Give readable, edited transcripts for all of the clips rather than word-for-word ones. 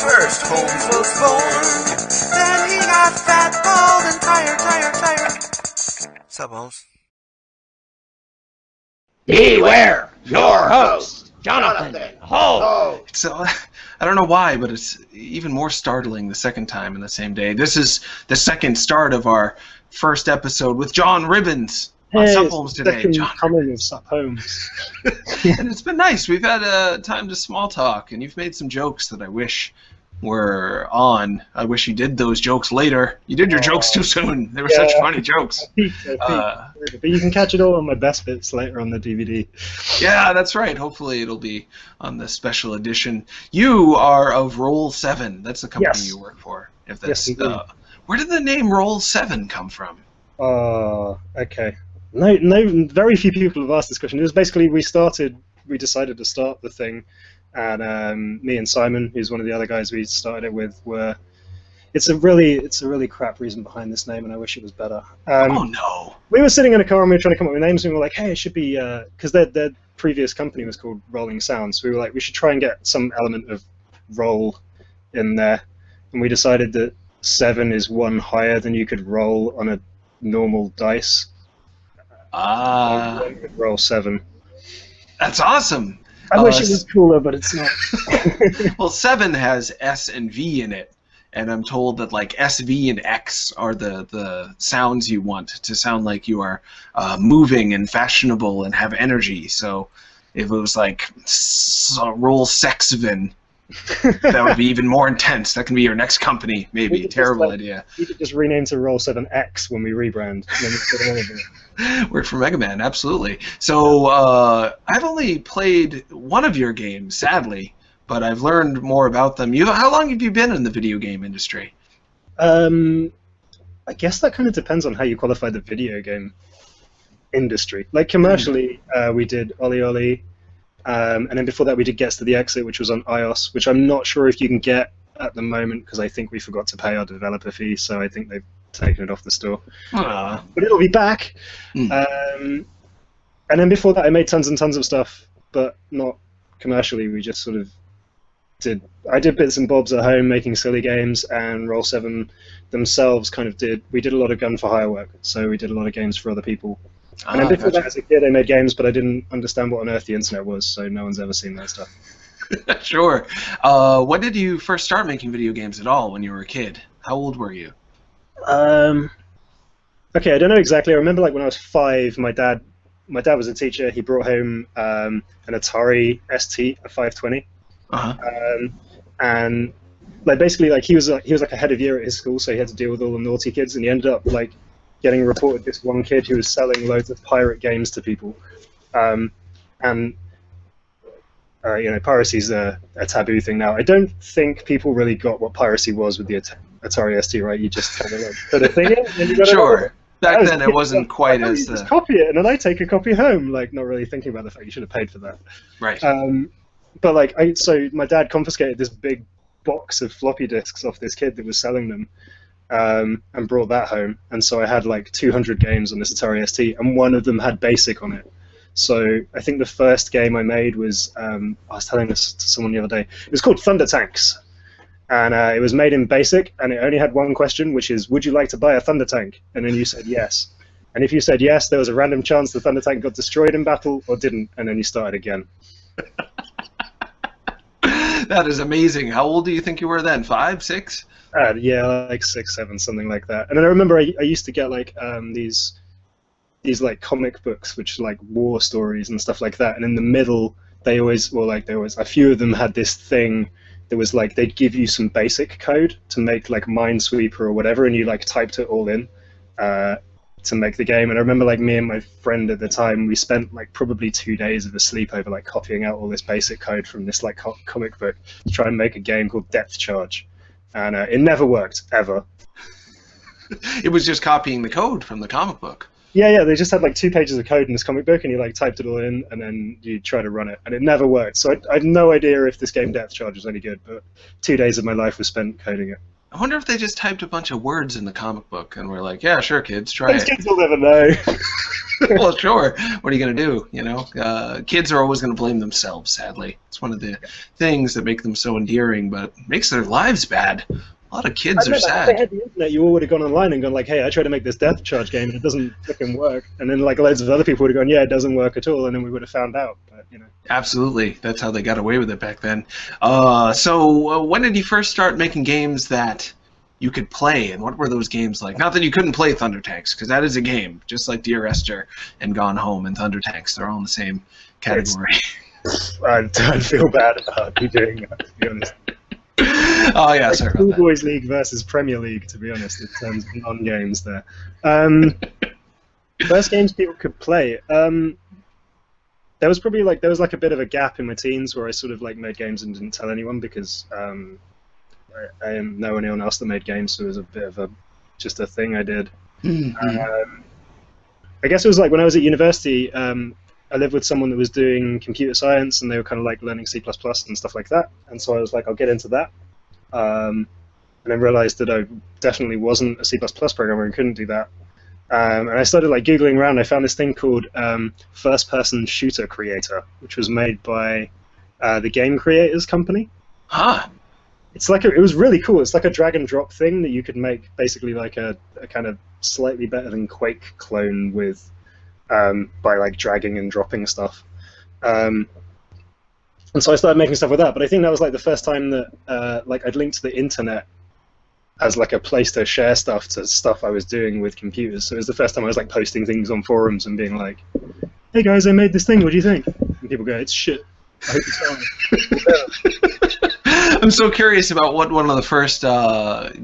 First Holmes was born, then he got fat, bald, and tired. Sup, Holmes? Beware your host, Jonathan Holmes. So, I don't know why, but it's even more startling the second time in the same day. This is the second start of our first episode with John Ribbins on Sup Holmes today. John coming of Sup Holmes. And it's been nice. We've had time to small talk, and you've made some jokes that I wish were on. I wish you did those jokes later. You did your jokes too soon. They were such funny jokes. But you can catch it all on my best bits later on the DVD. Yeah, that's right. Hopefully it'll be on the special edition. You are of Roll 7. That's the company you work for. If that's, where did the name Roll 7 come from? Okay. No, very few people have asked this question. It was basically we decided to start the thing, and me and Simon, who's one of the other guys we started it with, it's a really crap reason behind this name, and I wish it was better. Oh no! We were sitting in a car and we were trying to come up with names, and we were like, hey, it should be, because their previous company was called Rolling Sound, so we were like, we should try and get some element of roll in there, and we decided that 7 is one higher than you could roll on a normal dice. Roll 7. That's awesome. I wish it was cooler, but it's not. Well, 7 has S and V in it, and I'm told that like S, V, and X are the sounds you want to sound like you are moving and fashionable and have energy. So if it was like Roll Sexvin, that would be even more intense. That can be your next company, maybe. Terrible idea. You could just rename to Roll 7X when we rebrand. Work for Mega Man, absolutely. So I've only played one of your games, sadly, but I've learned more about them. How long have you been in the video game industry? I guess that kind of depends on how you qualify the video game industry. Like commercially, we did OlliOlli. And then before that we did Gets to the Exit, which was on iOS, which I'm not sure if you can get at the moment because I think we forgot to pay our developer fee, so I think they've taken it off the store. But it'll be back. And then before that I made tons and tons of stuff, but not commercially. We just sort of I did bits and bobs at home making silly games, and Roll 7 themselves we did a lot of gun for hire work, so we did a lot of games for other people. And then before that, as a kid, I made games, but I didn't understand what on earth the internet was, so no one's ever seen that stuff. Sure. When did you first start making video games at all when you were a kid? How old were you? Okay, I don't know exactly. I remember like when I was 5, my dad was a teacher. He brought home an Atari ST, a 520. And like basically like he was like a head of year at his school, so he had to deal with all the naughty kids, and he ended up like getting reported this one kid who was selling loads of pirate games to people, and piracy's a taboo thing now. I don't think people really got what piracy was with the Atari ST, right? You just kind of like put a thing in, and you got sure. Back then, it wasn't quite as. Just copy it, and then I take a copy home, like not really thinking about the fact you should have paid for that. Right. But like, so my dad confiscated this big box of floppy disks off this kid that was selling them. And brought that home, and so I had like 200 games on this Atari ST, and one of them had BASIC on it. So I think the first game I made was, I was telling this to someone the other day, it was called Thunder Tanks, and it was made in BASIC, and it only had one question, which is, would you like to buy a Thunder Tank? And then you said yes. And if you said yes, there was a random chance the Thunder Tank got destroyed in battle, or didn't, and then you started again. That is amazing. How old do you think you were then? 5, 6? Yeah, like 6, 7, something like that. And then I remember I used to get like these like comic books, which are like war stories and stuff like that. And in the middle, a few of them had this thing that was like they'd give you some basic code to make like Minesweeper or whatever, and you like typed it all in to make the game. And I remember like me and my friend at the time, we spent like probably 2 days of a sleepover like copying out all this basic code from this like comic book to try and make a game called Depth Charge. And it never worked, ever. It was just copying the code from the comic book. Yeah, they just had like 2 pages of code in this comic book, and you like typed it all in, and then you try to run it, and it never worked. So I had no idea if this game Depth Charge was any good, but 2 days of my life was spent coding it. I wonder if they just typed a bunch of words in the comic book and were like, yeah, sure, kids, try Those it. kids will never know. Well, sure. What are you going to do, you know? Kids are always going to blame themselves, sadly. It's one of the things that make them so endearing, but makes their lives bad. A lot of kids are If they sad. had the internet, you all would have gone online and gone like, hey, I tried to make this Death Charge game and it doesn't fucking work. And then like loads of other people would have gone, yeah, it doesn't work at all, and then we would have found out. But, you know. Absolutely. That's how they got away with it back then. So when did you first start making games that you could play, and what were those games like? Not that you couldn't play Thunder Tanks, because that is a game, just like Dear Esther and Gone Home and Thunder Tanks. They're all in the same category. I feel bad about you doing that, to be honest. Oh, yeah, sorry about that. Boys League versus Premier League, to be honest, in terms of non-games there. First games people could play. There was probably like a bit of a gap in my teens where I sort of like made games and didn't tell anyone because I didn't know anyone else that made games, so it was a bit of just a thing I did. Mm-hmm. I guess it was like when I was at university. I lived with someone that was doing computer science, and they were kind of like learning C++ and stuff like that. And so I was like, I'll get into that. And I realized that I definitely wasn't a C++ programmer and couldn't do that. And I started like googling around. I found this thing called First-Person Shooter Creator, which was made by the Game Creators Company. Huh. It's like it was really cool. It's like a drag and drop thing that you could make basically like a kind of slightly better than Quake clone with by like dragging and dropping stuff. And so I started making stuff with that. But I think that was like the first time that like I'd linked to the internet as like a place to share stuff to stuff I was doing with computers. So it was the first time I was like posting things on forums and being like, "Hey guys, I made this thing. What do you think?" And people go, "It's shit. I hope it's fine." I'm so curious about what one of the first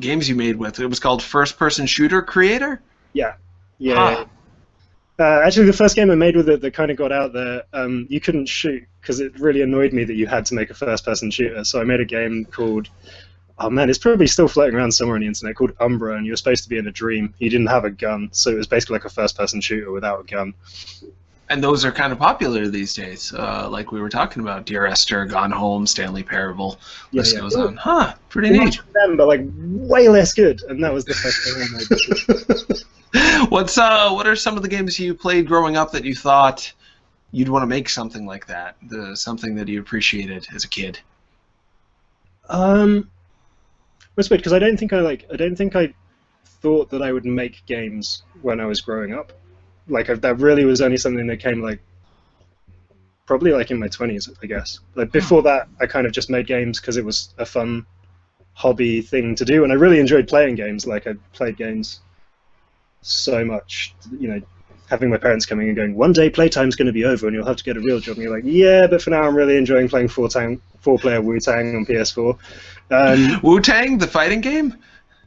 games you made with. It was called First Person Shooter Creator? Yeah. Huh. Actually, the first game I made with it that kind of got out there, you couldn't shoot because it really annoyed me that you had to make a first-person shooter. So I made a game called, oh man, it's probably still floating around somewhere on the internet, called Umbra, and you were supposed to be in a dream. You didn't have a gun, so it was basically like a first-person shooter without a gun. And those are kind of popular these days, like we were talking about. Dear Esther, Gone Home, Stanley Parable, list goes on. Huh, pretty neat. Them, but like way less good, and that was the first thing I made. What are some of the games you played growing up that you thought you'd want to make something like that? Something that you appreciated as a kid? It's weird because I don't think I thought that I would make games when I was growing up. Like that really was only something that came like probably like in my 20s, I guess. Like before that, I kind of just made games because it was a fun hobby thing to do, and I really enjoyed playing games. Like I played games so much, you know, having my parents coming and going, "One day playtime's going to be over and you'll have to get a real job." And you're like, "Yeah, but for now I'm really enjoying playing four-player Wu-Tang on PS4." Wu-Tang, the fighting game?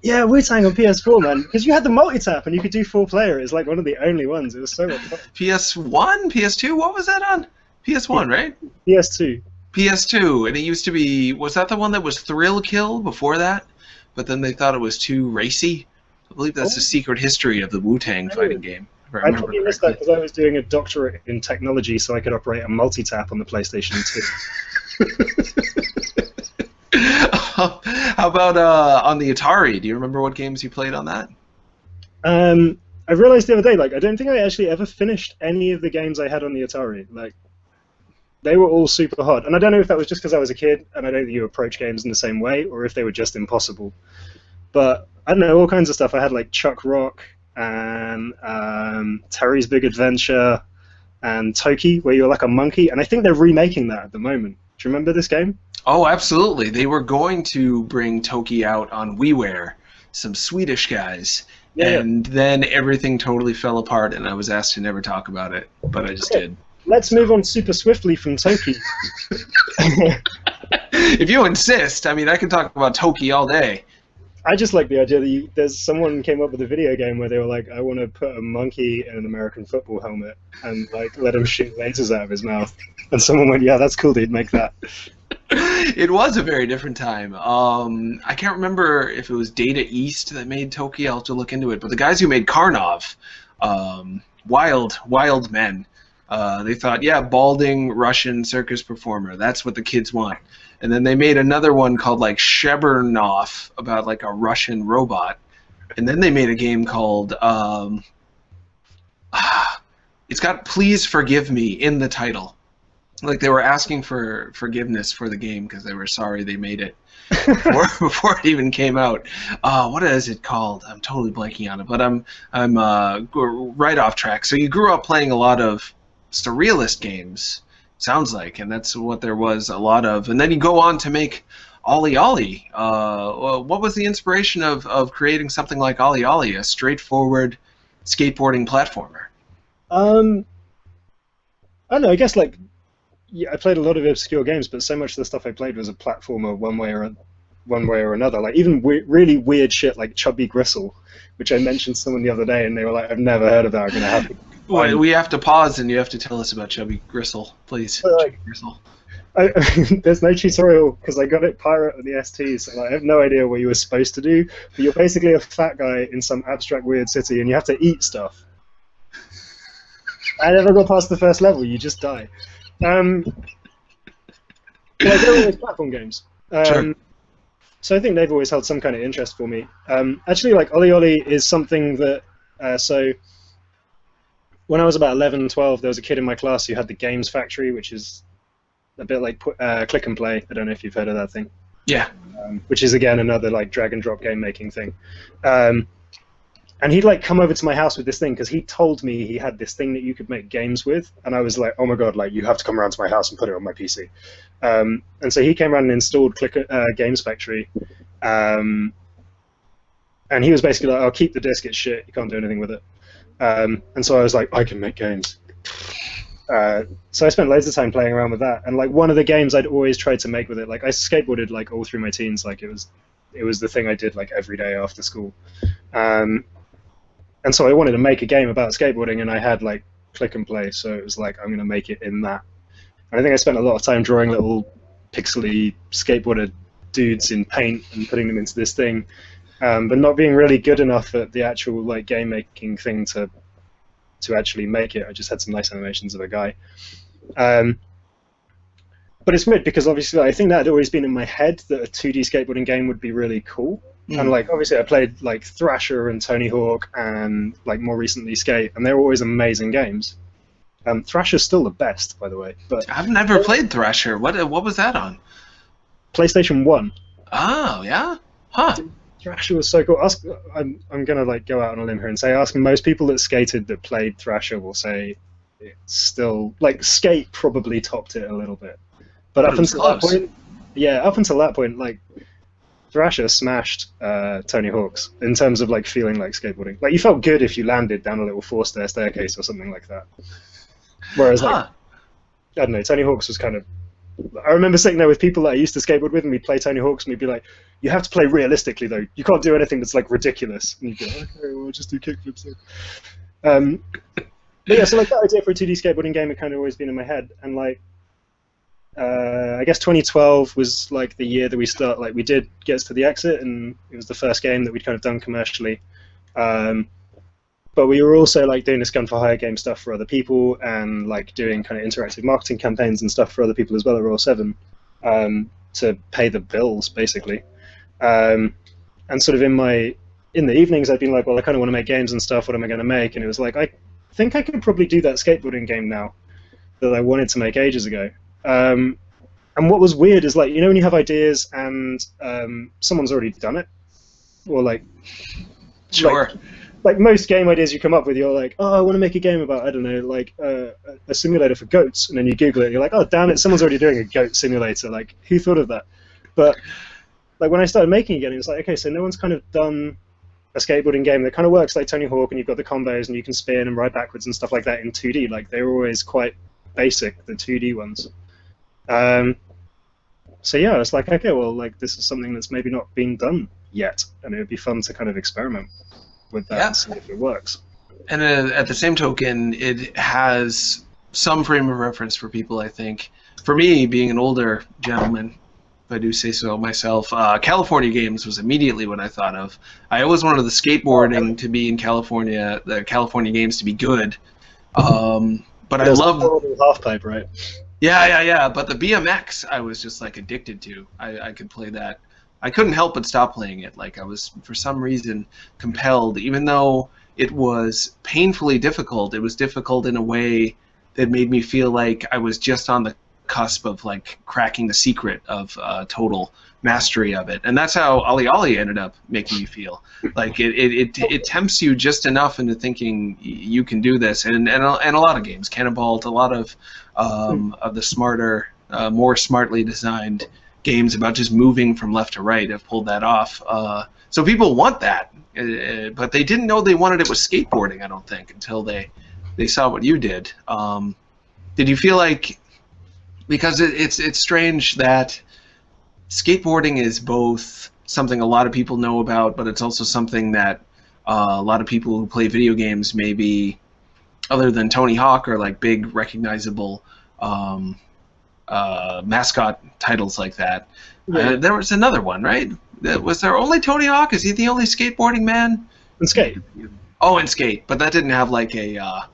Yeah, Wu-Tang on PS4, man, because you had the multi-tap and you could do 4-player. It's like one of the only ones. It was so much fun. PS1? PS2? What was that on? PS1, right? PS2. PS2, and it used to be, was that the one that was Thrill Kill before that? But then they thought it was too racy? I believe that's the secret history of the Wu-Tang fighting game. I probably missed that because I was doing a doctorate in technology so I could operate a multi-tap on the PlayStation 2. How about on the Atari? Do you remember what games you played on that? I realized the other day, like, I don't think I actually ever finished any of the games I had on the Atari. Like, they were all super hard. And I don't know if that was just because I was a kid and I don't think you approach games in the same way, or if they were just impossible. But, I don't know, all kinds of stuff. I had, like, Chuck Rock and Terry's Big Adventure and Toki, where you're like a monkey. And I think they're remaking that at the moment. Do you remember this game? Oh, absolutely. They were going to bring Toki out on WiiWare, some Swedish guys. Yeah. And then everything totally fell apart, and I was asked to never talk about it, but I just did. Let's move on super swiftly from Toki. If you insist, I mean, I can talk about Toki all day. I just like the idea that there's someone came up with a video game where they were like, I want to put a monkey in an American football helmet and like let him shoot lasers out of his mouth. And someone went, yeah, that's cool, dude, make that. It was a very different time. I can't remember if it was Data East that made Toki. I'll have to look into it. But the guys who made Karnov, Wild Men, They thought, yeah, balding Russian circus performer. That's what the kids want. And then they made another one called like Shebernov about like a Russian robot. And then they made a game called it's got "Please Forgive Me" in the title. Like they were asking for forgiveness for the game because they were sorry they made it before it even came out. What is it called? I'm totally blanking on it, but I'm right off track. So you grew up playing a lot of Surrealist games, sounds like, and that's what there was a lot of. And then you go on to make OlliOlli. What was the inspiration of creating something like OlliOlli, a straightforward skateboarding platformer? I don't know. I guess like. Yeah, I played a lot of obscure games, but so much of the stuff I played was a platformer one way or another. Like even really weird shit like Chubby Gristle, which I mentioned to someone the other day, and they were like, "I've never heard of that. I'm gonna have to." Well, we have to pause, and you have to tell us about Chubby Gristle, please. Like, Chubby Gristle. There's no tutorial because I got it pirate on the ST, so like, I have no idea what you were supposed to do. But you're basically a fat guy in some abstract weird city, and you have to eat stuff. I never got past the first level. You just die. Like they're always platform games. Sure. So I think they've always held some kind of interest for me. Actually, like OlliOlli is something that. So when I was about 11, 12, there was a kid in my class who had the Games Factory, which is a bit like Click and Play. I don't know if you've heard of that thing. Yeah. Which is again another like drag and drop game making thing. And he'd like come over to my house with this thing because he told me he had this thing that you could make games with, and I was like, oh my god, like you have to come around to my house and put it on my PC. And so he came around and installed Games Factory, and he was basically like, I'll keep the disc, it's shit, you can't do anything with it. And so I was like, I can make games. So I spent loads of time playing around with that, and like one of the games I'd always tried to make with it, like I skateboarded like all through my teens, like it was the thing I did like every day after school. And so I wanted to make a game about skateboarding, and I had like Click and Play, so it was like I'm going to make it in that. And I think I spent a lot of time drawing little pixely skateboarder dudes in paint and putting them into this thing, but not being really good enough at the actual like game making thing to actually make it. I just had some nice animations of a guy. But it's weird because obviously I think that had always been in my head that a 2D skateboarding game would be really cool. And like obviously I played like Thrasher and Tony Hawk and like more recently Skate, and they were always amazing games. Thrasher's still the best, by the way. But I've never played Thrasher. What was that on? PlayStation 1. Oh yeah, huh? Thrasher was so cool. I'm gonna like go out on a limb here and say, asking most people that skated that played Thrasher will say it's still like Skate probably topped it a little bit. But up until that point, like Thrasher smashed Tony Hawk's in terms of like feeling like skateboarding. Like you felt good if you landed down a little 4-stair staircase or something like that. Whereas like I don't know, Tony Hawk's was kind of. I remember sitting there with people that I used to skateboard with, and we'd play Tony Hawk's, and we'd be like, "You have to play realistically, though. You can't do anything that's like ridiculous." And you'd go, "Okay, well, I'll just do kickflips." But yeah, so like that idea for a 2D skateboarding game had kind of always been in my head, and like. I guess 2012 was like the year that we did Get Us to the Exit, and it was the first game that we'd kind of done commercially. But we were also like doing this gun for hire game stuff for other people, and like doing kind of interactive marketing campaigns and stuff for other people as well at Roll 7 to pay the bills basically. And sort of in the evenings I'd been like, well, I kind of want to make games and stuff. What am I going to make? And it was like, I think I could probably do that skateboarding game now that I wanted to make ages ago. And what was weird is like, you know, when you have ideas and someone's already done it, or like, sure, like most game ideas you come up with, you're like, oh, I want to make a game about, I don't know, like a simulator for goats, and then you Google it, and you're like, oh, damn it, someone's already doing a goat simulator. Like, who thought of that? But like when I started making again, it was like, okay, so no one's kind of done a skateboarding game that kind of works like Tony Hawk, and you've got the combos, and you can spin and ride backwards and stuff like that in 2D. Like they were always quite basic, the 2D ones. So yeah, it's like, okay, well, like this is something that's maybe not been done yet, and it would be fun to kind of experiment with that and see if it works. And at the same token, it has some frame of reference for people, I think. For me, being an older gentleman, if I do say so myself, California games was immediately what I thought of. I always wanted the skateboarding to be in California, the California games to be good. But I There's love a horrible half pipe, right? yeah. But the BMX, I was just like addicted to. I could play that. I couldn't help but stop playing it. Like I was, for some reason, compelled, even though it was painfully difficult. It was difficult in a way that made me feel like I was just on the cusp of like cracking the secret of total mastery of it. And that's how OlliOlli ended up making me feel. Like it tempts you just enough into thinking you can do this. And a lot of games, Cannonball, a lot of the smarter, more smartly designed games about just moving from left to right have pulled that off. So people want that, but they didn't know they wanted it with skateboarding, I don't think, until they saw what you did. Did you feel like, because it's strange that skateboarding is both something a lot of people know about, but it's also something that a lot of people who play video games, maybe other than Tony Hawk, or like big recognizable mascot titles like that. Yeah. There was another one, right? Was there only Tony Hawk? Is he the only skateboarding man? And Skate. Oh, and Skate, but that didn't have like a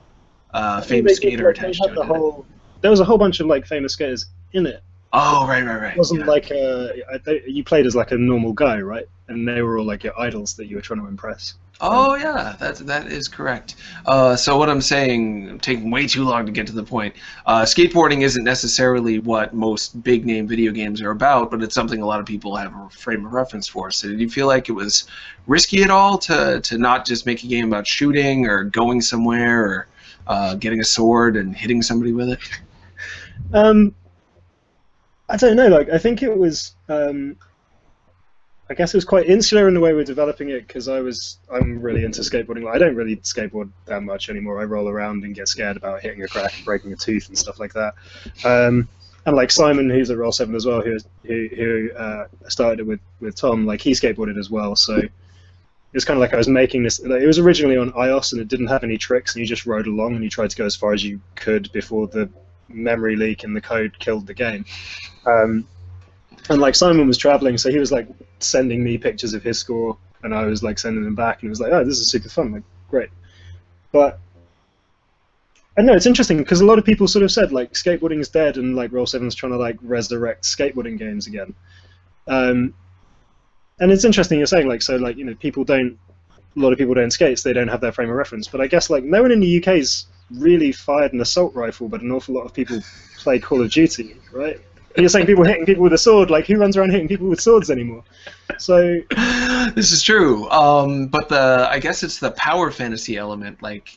famous skater attached to it. There was a whole bunch of like famous skaters in it. Oh, right. It wasn't like you played as like a normal guy, right? And they were all like your idols that you were trying to impress. Oh yeah, that is correct. So what I'm saying, I'm taking way too long to get to the point. Skateboarding isn't necessarily what most big name video games are about, but it's something a lot of people have a frame of reference for. So did you feel like it was risky at all to not just make a game about shooting or going somewhere or getting a sword and hitting somebody with it? I don't know. Like I think it was. I guess it was quite insular in the way we're developing it, because I'm really into skateboarding. Like, I don't really skateboard that much anymore. I roll around and get scared about hitting a crack, breaking a tooth, and stuff like that. And like Simon, who's at Roll 7 as well, who started it with Tom, like he skateboarded as well. So it's kind of like I was making this. Like, it was originally on iOS and it didn't have any tricks, and you just rode along and you tried to go as far as you could before the memory leak in the code killed the game. And like Simon was traveling, so he was like sending me pictures of his score, and I was like sending them back, and it was like, oh, this is super fun, like great. But I know it's interesting because a lot of people sort of said like skateboarding is dead, and like Roll 7's trying to like resurrect skateboarding games again. And it's interesting you're saying like, so like, you know, a lot of people don't skate, so they don't have their frame of reference. But I guess like no one in the UK's really fired an assault rifle, but an awful lot of people play Call of Duty, right? And you're saying people hitting people with a sword, like who runs around hitting people with swords anymore? So this is true, but I guess it's the power fantasy element, like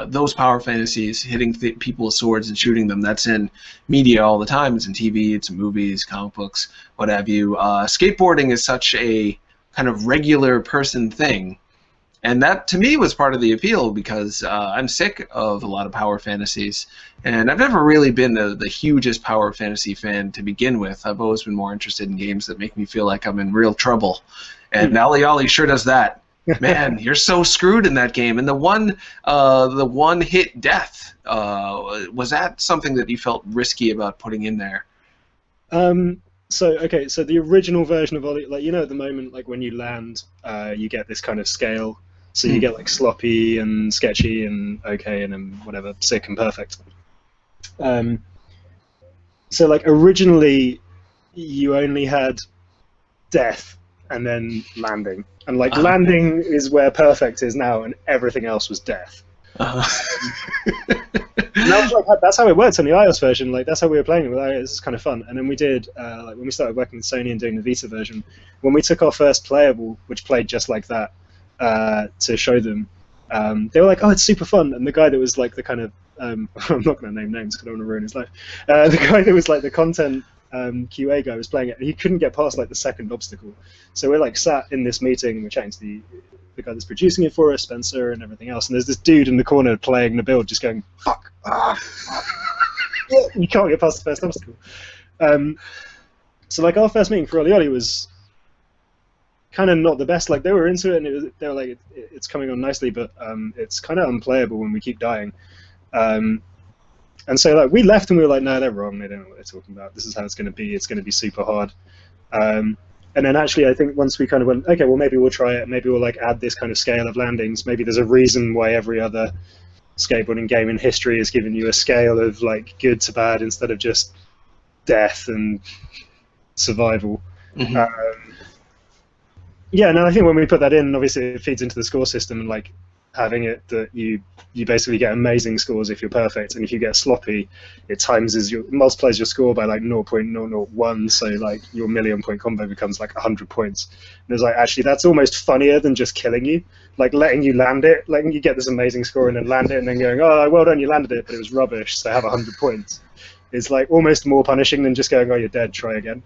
those power fantasies, hitting people with swords and shooting them. That's in media all the time. It's in TV, it's in movies, comic books, what have you. Skateboarding is such a kind of regular person thing. And that, to me, was part of the appeal, because I'm sick of a lot of power fantasies. And I've never really been the hugest power fantasy fan to begin with. I've always been more interested in games that make me feel like I'm in real trouble. And OlliOlli sure does that. Man, you're so screwed in that game. And the one-hit death, was that something that you felt risky about putting in there? So the original version of Olli, like, you know, at the moment, like when you land, you get this kind of scale. So you get like sloppy and sketchy and okay and then whatever, sick and perfect. So like originally you only had death and then landing. And like landing is where perfect is now, and everything else was death. And that was like, that's how it worked on the iOS version. Like that's how we were playing it. Like, this is kind of fun. And then we did like when we started working with Sony and doing the Vita version, when we took our first playable, which played just like that, to show them, they were like, "Oh, it's super fun." And the guy that was like the kind of I'm not going to name names because I don't want to ruin his life. The guy that was like the content QA guy was playing it, and he couldn't get past like the second obstacle. So we're like sat in this meeting, and we're chatting to the guy that's producing it for us, Spencer, and everything else. And there's this dude in the corner playing the build, just going, "Fuck!" You can't get past the first obstacle. So like our first meeting for OlliOlli was kind of not the best. Like they were into it, and they were like, "It's coming on nicely, but it's kind of unplayable when we keep dying." And so like we left, and we were like, "No, they're wrong. They don't know what they're talking about. This is how it's going to be. It's going to be super hard." And then actually, I think once we kind of went, "Okay, well maybe we'll try it. Maybe we'll like add this kind of scale of landings. Maybe there's a reason why every other skateboarding game in history has given you a scale of like good to bad instead of just death and survival. Yeah, no, I think when we put that in, obviously it feeds into the score system, and like having it that you basically get amazing scores if you're perfect, and if you get sloppy, it multiplies your score by like 0.001, so like your million point combo becomes like 100 points. And it's like, actually that's almost funnier than just killing you, like letting you land it, letting you get this amazing score and then land it, and then going, oh well done, you landed it, but it was rubbish, so have 100 points. It's like almost more punishing than just going, oh you're dead, try again.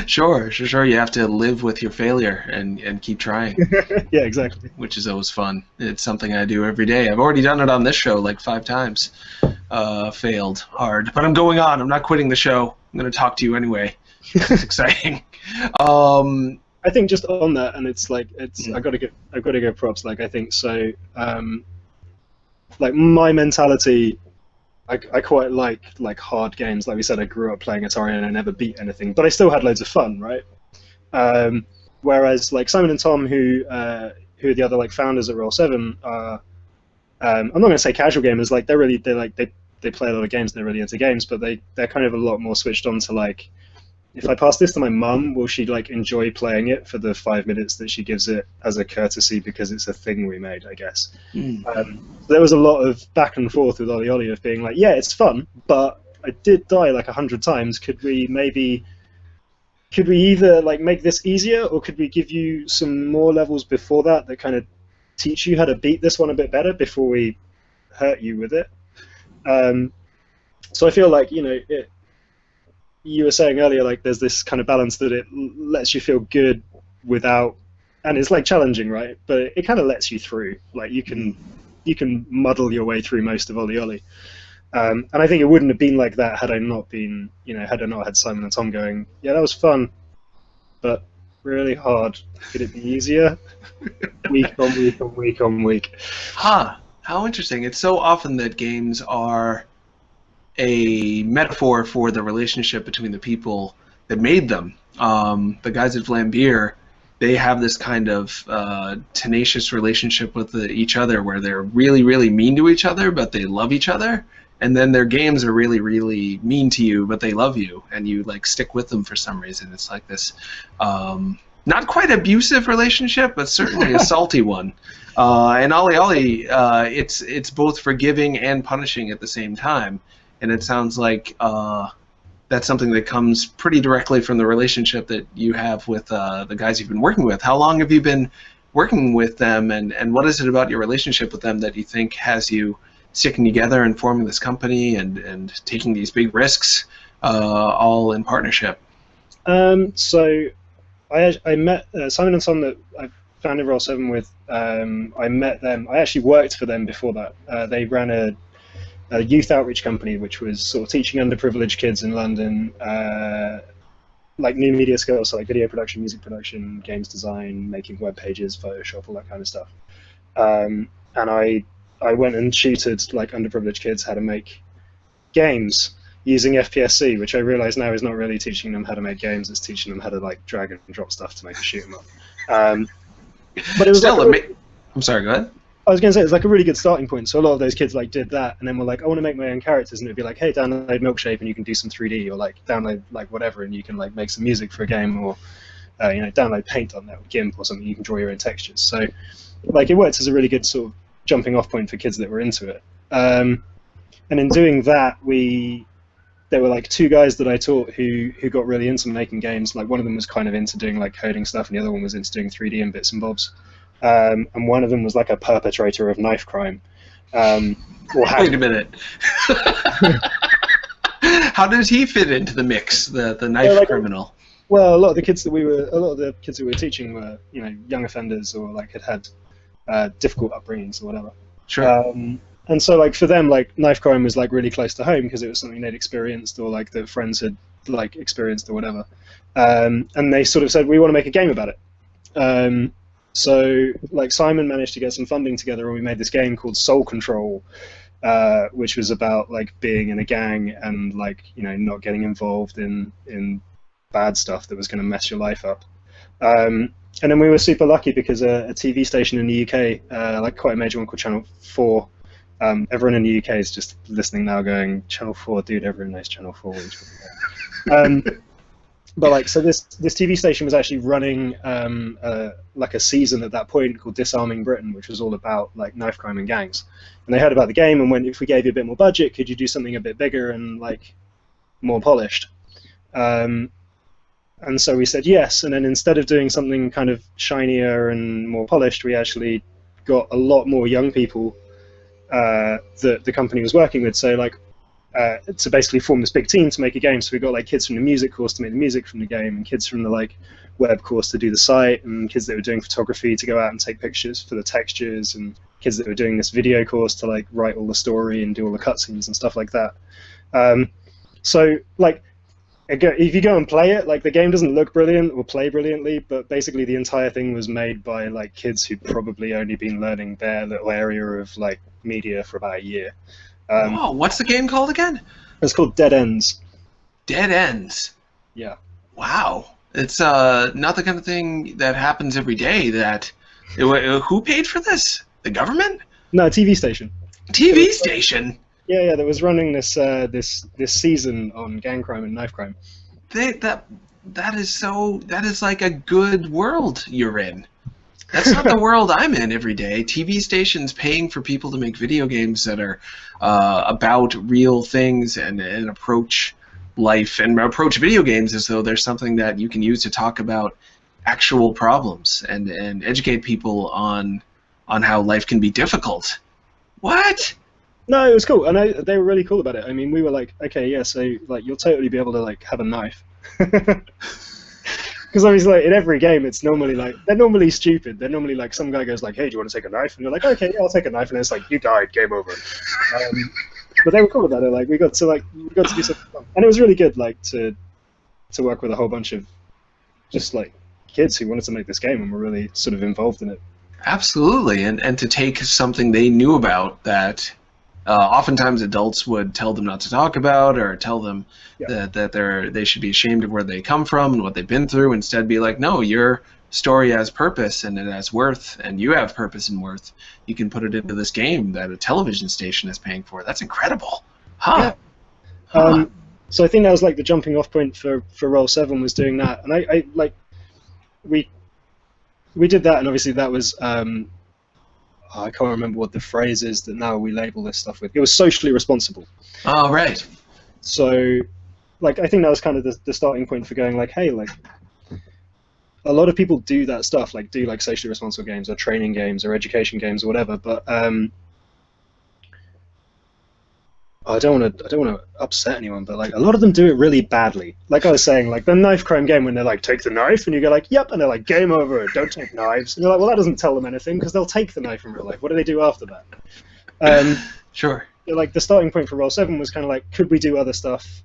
Sure. You have to live with your failure and keep trying. Yeah, exactly. Which is always fun. It's something I do every day. I've already done it on this show like 5 times. Failed hard. But I'm going on. I'm not quitting the show. I'm going to talk to you anyway. It's exciting. I think just on that, and it's like, I've got to give props. Like I think so. Like my mentality, I quite like hard games. Like we said, I grew up playing Atari and I never beat anything, but I still had loads of fun, right? Whereas like Simon and Tom, who are the other like founders at Roll7, are I'm not going to say casual gamers. Like they play a lot of games. They're really into games, but they're kind of a lot more switched on to like, if I pass this to my mum, will she like enjoy playing it for the 5 minutes that she gives it as a courtesy because it's a thing we made, I guess. There was a lot of back and forth with OlliOlli of being like, yeah, it's fun, but I did die like 100 times. Could we either like make this easier, or could we give you some more levels before that kind of teach you how to beat this one a bit better before we hurt you with it? So I feel like, you know, you were saying earlier, like there's this kind of balance that it lets you feel good without, and it's like challenging, right? But it kind of lets you through. Like you can muddle your way through most of OlliOlli. And I think it wouldn't have been like that had I not had Simon and Tom going, yeah, that was fun, but really hard. Could it be easier? Week on week on week on week. Huh. How interesting. It's so often that games are a metaphor for the relationship between the people that made them. The guys at Vlambeer, they have this kind of tenacious relationship with each other where they're really, really mean to each other, but they love each other. And then their games are really, really mean to you, but they love you, and you like stick with them for some reason. It's like this not quite abusive relationship, but certainly a salty one. And OlliOlli, it's both forgiving and punishing at the same time. And it sounds like that's something that comes pretty directly from the relationship that you have with the guys you've been working with. How long have you been working with them, and what is it about your relationship with them that you think has you sticking together and forming this company and taking these big risks all in partnership? So I met Simon and Tom that I founded Roll7 with. I met them. I actually worked for them before that. They ran a youth outreach company which was sort of teaching underprivileged kids in London like new media skills, so like video production, music production, games design, making web pages, Photoshop, all that kind of stuff. And I went and tutored like underprivileged kids how to make games using FPSC, which I realize now is not really teaching them how to make games, it's teaching them how to like drag and drop stuff to make a shoot 'em up. But it was still like I'm sorry, go ahead. I was going to say, it's like a really good starting point. So a lot of those kids like did that, and then were like, I want to make my own characters, and it'd be like, hey, download Milkshape and you can do some 3D, or like download like whatever and you can like make some music for a game, or download Paint on that or GIMP or something, you can draw your own textures. So like it worked as a really good sort of jumping off point for kids that were into it. And in doing that, there were like 2 guys that I taught who got really into making games. Like one of them was kind of into doing like coding stuff, and the other one was into doing 3D and bits and bobs. And one of them was like a perpetrator of knife crime. Wait a minute. How does he fit into the mix, the knife criminal? Well, a lot of the kids that we were teaching were young offenders, or like had difficult upbringings or whatever. Sure. And so like for them, like knife crime was like really close to home because it was something they'd experienced, or like that friends had like experienced or whatever. And they sort of said, we want to make a game about it. So like Simon managed to get some funding together, and we made this game called Soul Control, which was about like being in a gang and like not getting involved in bad stuff that was going to mess your life up. And then we were super lucky because a TV station in the UK, like quite a major one called Channel 4, Everyone in the UK is just listening now, going, Channel 4, dude. Everyone knows Channel 4. What are you talking about? But like, so this TV station was actually running like a season at that point called Disarming Britain, which was all about like knife crime and gangs. And they heard about the game and went, if we gave you a bit more budget, could you do something a bit bigger and like more polished? And so we said yes. And then instead of doing something kind of shinier and more polished, we actually got a lot more young people that the company was working with. So like, to basically form this big team to make a game. So we got like kids from the music course to make the music from the game, and kids from the like web course to do the site, and kids that were doing photography to go out and take pictures for the textures, and kids that were doing this video course to like write all the story and do all the cutscenes and stuff like that. So like, if you go and play it, like the game doesn't look brilliant or play brilliantly, but basically the entire thing was made by like kids who'd probably only been learning their little area of like media for about a year. Oh, what's the game called again? It's called Dead Ends. Dead Ends. Yeah. Wow. It's not the kind of thing that happens every day. Who paid for this? The government? No, TV station. TV station? Yeah, that was running this season on gang crime and knife crime. That is like a good world you're in. That's not the world I'm in every day. TV stations paying for people to make video games that are about real things and approach life and approach video games as though there's something that you can use to talk about actual problems and educate people on how life can be difficult. What? No, it was cool, and they were really cool about it. I mean, we were like, okay, yeah, so like you'll totally be able to like have a knife. Because obviously, like, in every game, it's normally like they're normally stupid. They're normally like some guy goes like, "Hey, do you want to take a knife?" And you're like, "Okay, yeah, I'll take a knife." And it's like, "You died, game over." But they were cool about it. Like we got to do something fun, and it was really good. Like to work with a whole bunch of just like kids who wanted to make this game and were really sort of involved in it. Absolutely, and to take something they knew about that oftentimes adults would tell them not to talk about, or tell them that they should be ashamed of where they come from and what they've been through. Instead, be like, no, your story has purpose and it has worth, and you have purpose and worth. You can put it into this game that a television station is paying for. That's incredible, huh? Yeah. So I think that was like the jumping off point for Roll 7 was doing that, and I like we did that, and obviously that was. I can't remember what the phrase is that now we label this stuff with. It was socially responsible. Oh, right. So, like, I think that was kind of the starting point for going, like, hey, like, a lot of people do that stuff, like, do, like, socially responsible games or training games or education games or whatever, but I don't want to upset anyone, but like a lot of them do it really badly. Like I was saying, like the knife crime game when they're like, take the knife, and you go like, yep, and they're like, game over, don't take knives. And you're like, well, that doesn't tell them anything because they'll take the knife in real life. What do they do after that? Sure. Like the starting point for Roll 7 was kind of like, could we do other stuff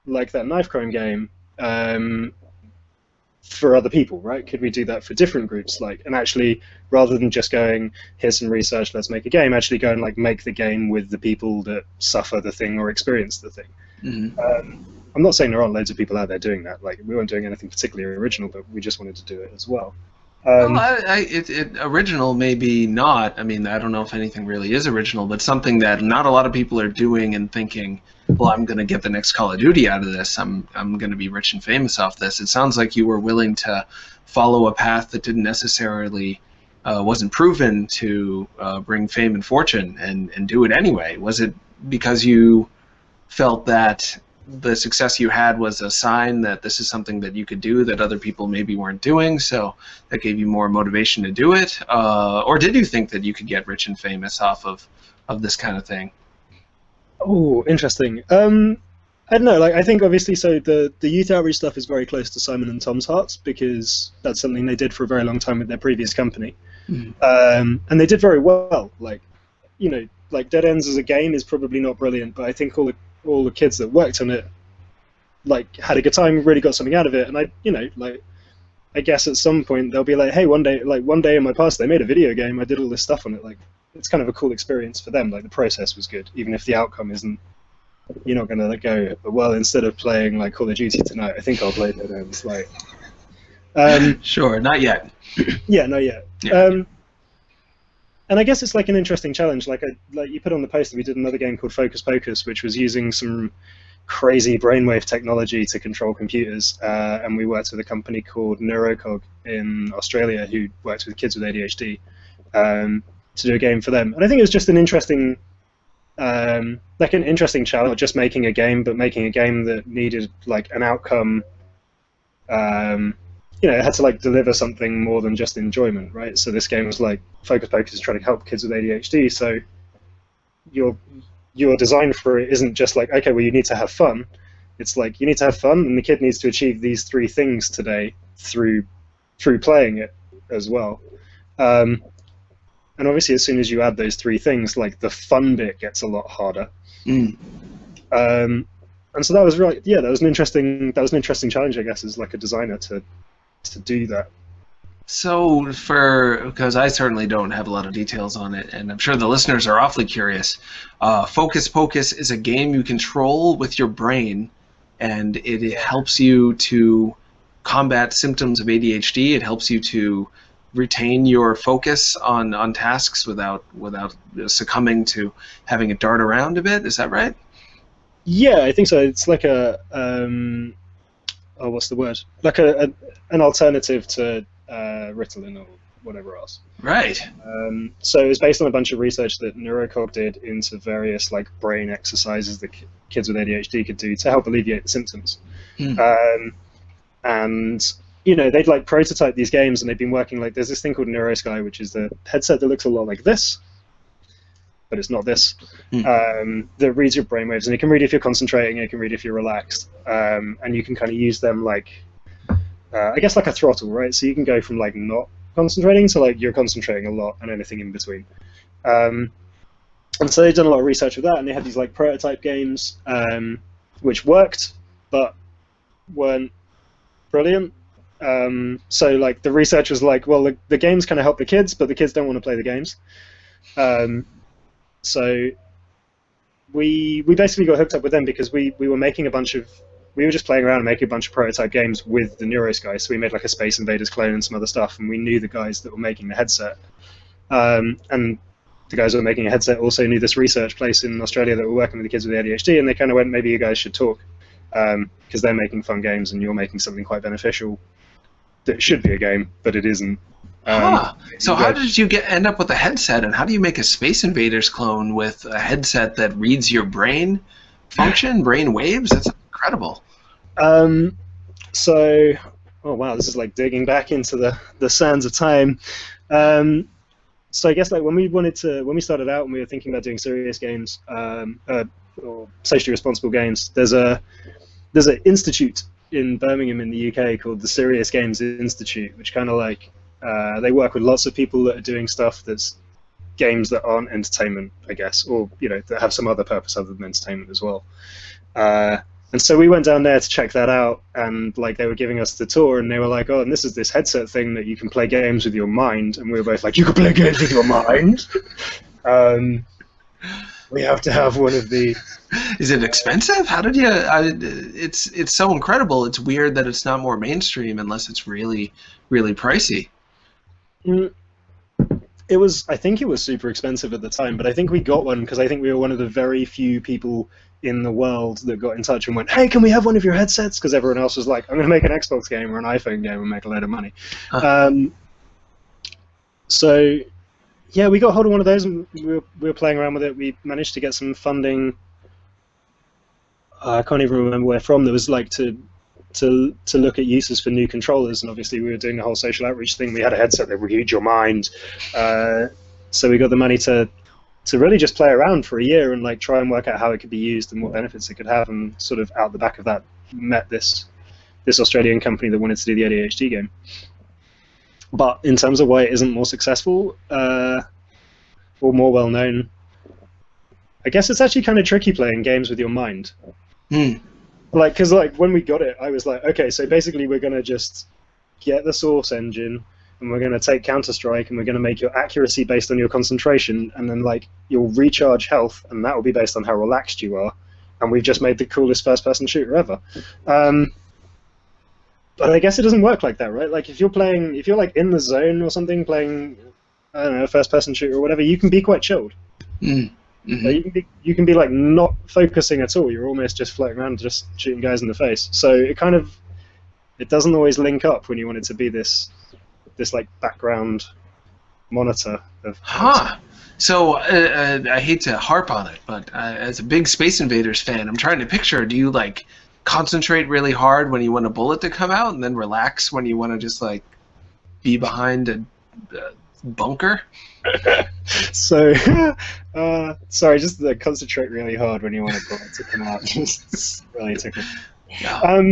like that knife crime game for other people, right? Could we do that for different groups, like, and actually, rather than just going, here's some research, let's make a game, actually go and like make the game with the people that suffer the thing or experience the thing. Mm-hmm. I'm not saying there aren't loads of people out there doing that. Like, we weren't doing anything particularly original, but we just wanted to do it as well. Original maybe not. I mean, I don't know if anything really is original, but something that not a lot of people are doing and thinking, well, I'm going to get the next Call of Duty out of this. I'm going to be rich and famous off this. It sounds like you were willing to follow a path that didn't necessarily wasn't proven to bring fame and fortune, and do it anyway. Was it because you felt that the success you had was a sign that this is something that you could do that other people maybe weren't doing, so that gave you more motivation to do it? Or did you think that you could get rich and famous off of this kind of thing? Oh, interesting. I don't know. Like, I think obviously, so the youth outreach stuff is very close to Simon and Tom's hearts because that's something they did for a very long time with their previous company, and they did very well. Like, you know, like Dead Ends as a game is probably not brilliant, but I think all the kids that worked on it, like, had a good time, really got something out of it, and I guess at some point they'll be like, hey, one day in my past they made a video game, I did all this stuff on it, like. It's kind of a cool experience for them. Like, the process was good, even if the outcome isn't. You're not going to go, well, instead of playing like Call of Duty tonight, I think I'll play Dead Ends. Like, sure, not yet. Yeah, not yet. Yeah. and I guess it's like an interesting challenge. Like you put on the poster, we did another game called Pocus, which was using some crazy brainwave technology to control computers, and we worked with a company called Neurocog in Australia who works with kids with ADHD to do a game for them. And I think it was just an interesting, like an interesting challenge, not just making a game, but making a game that needed like an outcome. You know, it had to like deliver something more than just enjoyment, right? So this game was like Pocus is trying to help kids with ADHD. So your design for it isn't just like, okay, well, you need to have fun. It's like you need to have fun, and the kid needs to achieve these 3 things today through playing it as well. And obviously, as soon as you add those 3 things, like the fun bit gets a lot harder. And so that was really, yeah, that was an interesting challenge, I guess, as like a designer to do that. So because I certainly don't have a lot of details on it, and I'm sure the listeners are awfully curious, Pocus is a game you control with your brain, and it helps you to combat symptoms of ADHD. It helps you to retain your focus on tasks without succumbing to having it dart around a bit. Is that right? Yeah, I think so. It's like a what's the word? Like an alternative to Ritalin or whatever else. Right. So it was based on a bunch of research that Neurocog did into various like brain exercises that kids with ADHD could do to help alleviate the symptoms. And you know, they'd like prototype these games, and they've been working like, there's this thing called NeuroSky, which is the headset that looks a lot like this, but it's not this, that reads your brainwaves, and it can read if you're concentrating, it can read if you're relaxed, and you can kind of use them like, I guess like a throttle, right? So you can go from like not concentrating to like you're concentrating a lot and anything in between. And so they've done a lot of research with that, and they had these like prototype games, which worked, but weren't brilliant. So like the research was like, well, the games kind of help the kids, but the kids don't want to play the games. So we basically got hooked up with them because we were making we were just playing around and making a bunch of prototype games with the NeuroSky. So we made like a Space Invaders clone and some other stuff, and we knew the guys that were making the headset. And the guys that were making a headset also knew this research place in Australia that were working with the kids with ADHD, and they kind of went, maybe you guys should talk, because they're making fun games and you're making something quite beneficial that should be a game, but it isn't. So how did you end up with a headset, and how do you make a Space Invaders clone with a headset that reads your brain function, brain waves? That's incredible. So, oh wow, this is like digging back into the sands of time. So I guess like when we started out and we were thinking about doing serious games, or socially responsible games, there's an institute in Birmingham in the UK called the Serious Games Institute, which kind of like they work with lots of people that are doing stuff that's games that aren't entertainment, I guess, or you know, that have some other purpose other than entertainment as well. And so we went down there to check that out, and like they were giving us the tour, and they were like, "Oh, and this is this headset thing that you can play games with your mind." And we were both like, "You can play games with your mind?" We have to have one of these. Is it expensive? How did you? It's so incredible. It's weird that it's not more mainstream unless it's really, really pricey. It was. I think it was super expensive at the time, but I think we got one because I think we were one of the very few people in the world that got in touch and went, "Hey, can we have one of your headsets?" Because everyone else was like, "I'm going to make an Xbox game or an iPhone game and make a load of money." So, yeah, we got hold of one of those and we were playing around with it. We managed to get some funding. I can't even remember where from. There was like to look at uses for new controllers, and obviously we were doing the whole social outreach thing. We had a headset that would read your mind, so we got the money to really just play around for a year and like try and work out how it could be used and what benefits it could have, and sort of out the back of that met this Australian company that wanted to do the ADHD game. But in terms of why it isn't more successful or more well known, I guess it's actually kind of tricky playing games with your mind. Like, because like when we got it, I was like, okay, so basically we're gonna just get the source engine, and we're gonna take Counter-Strike, and we're gonna make your accuracy based on your concentration, and then like you'll recharge health, and that will be based on how relaxed you are, and we've just made the coolest first-person shooter ever. But I guess it doesn't work like that, right? Like if you're like in the zone or something, playing I don't know, a first-person shooter or whatever, you can be quite chilled. Mm-hmm. You can be like not focusing at all. You're almost just floating around, just shooting guys in the face. So it doesn't always link up when you want it to be this like background monitor of. Huh. So I hate to harp on it, but as a big Space Invaders fan, I'm trying to picture. Do you like concentrate really hard when you want a bullet to come out, and then relax when you want to just like be behind a bunker? So, sorry, just concentrate really hard when you want a bullet to come out. Just really tickle. Yeah.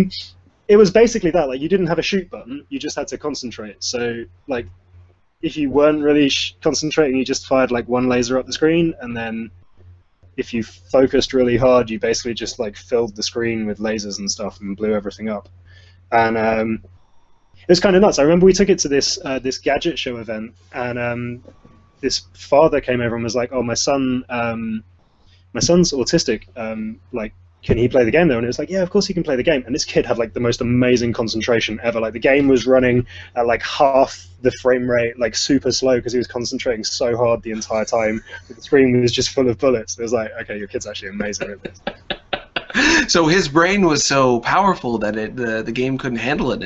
It was basically that. Like, you didn't have a shoot button. You just had to concentrate. So, like, if you weren't really concentrating, you just fired like one laser up the screen, and then if you focused really hard, you basically just like filled the screen with lasers and stuff and blew everything up. And it was kind of nuts. I remember we took it to this gadget show event, and this father came over and was like, "Oh, my son's autistic. Like, can he play the game though?" And it was like, "Yeah, of course he can play the game." And this kid had like the most amazing concentration ever. Like, the game was running at like half the frame rate, like super slow, because he was concentrating so hard the entire time. The screen was just full of bullets. It was like, okay, your kid's actually amazing at this. So his brain was so powerful that the game couldn't handle it.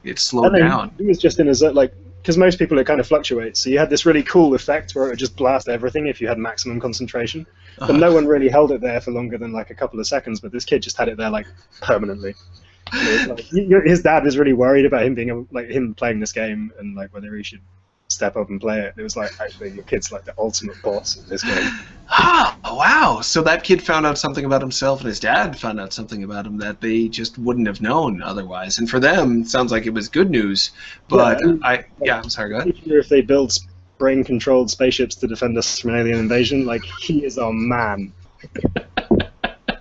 It slowed down. He was just in a zone, like, because most people, it kind of fluctuates. So you had this really cool effect where it would just blast everything if you had maximum concentration. But no one really held it there for longer than like a couple of seconds. But this kid just had it there like permanently. Like, his dad was really worried about him playing this game and like whether he should step up and play it. It was like, actually, your kid's like the ultimate boss of this game. Ah, wow. So that kid found out something about himself, and his dad found out something about him that they just wouldn't have known otherwise. And for them, it sounds like it was good news. But I'm sorry, go ahead. If they build brain-controlled spaceships to defend us from an alien invasion, like, he is our man.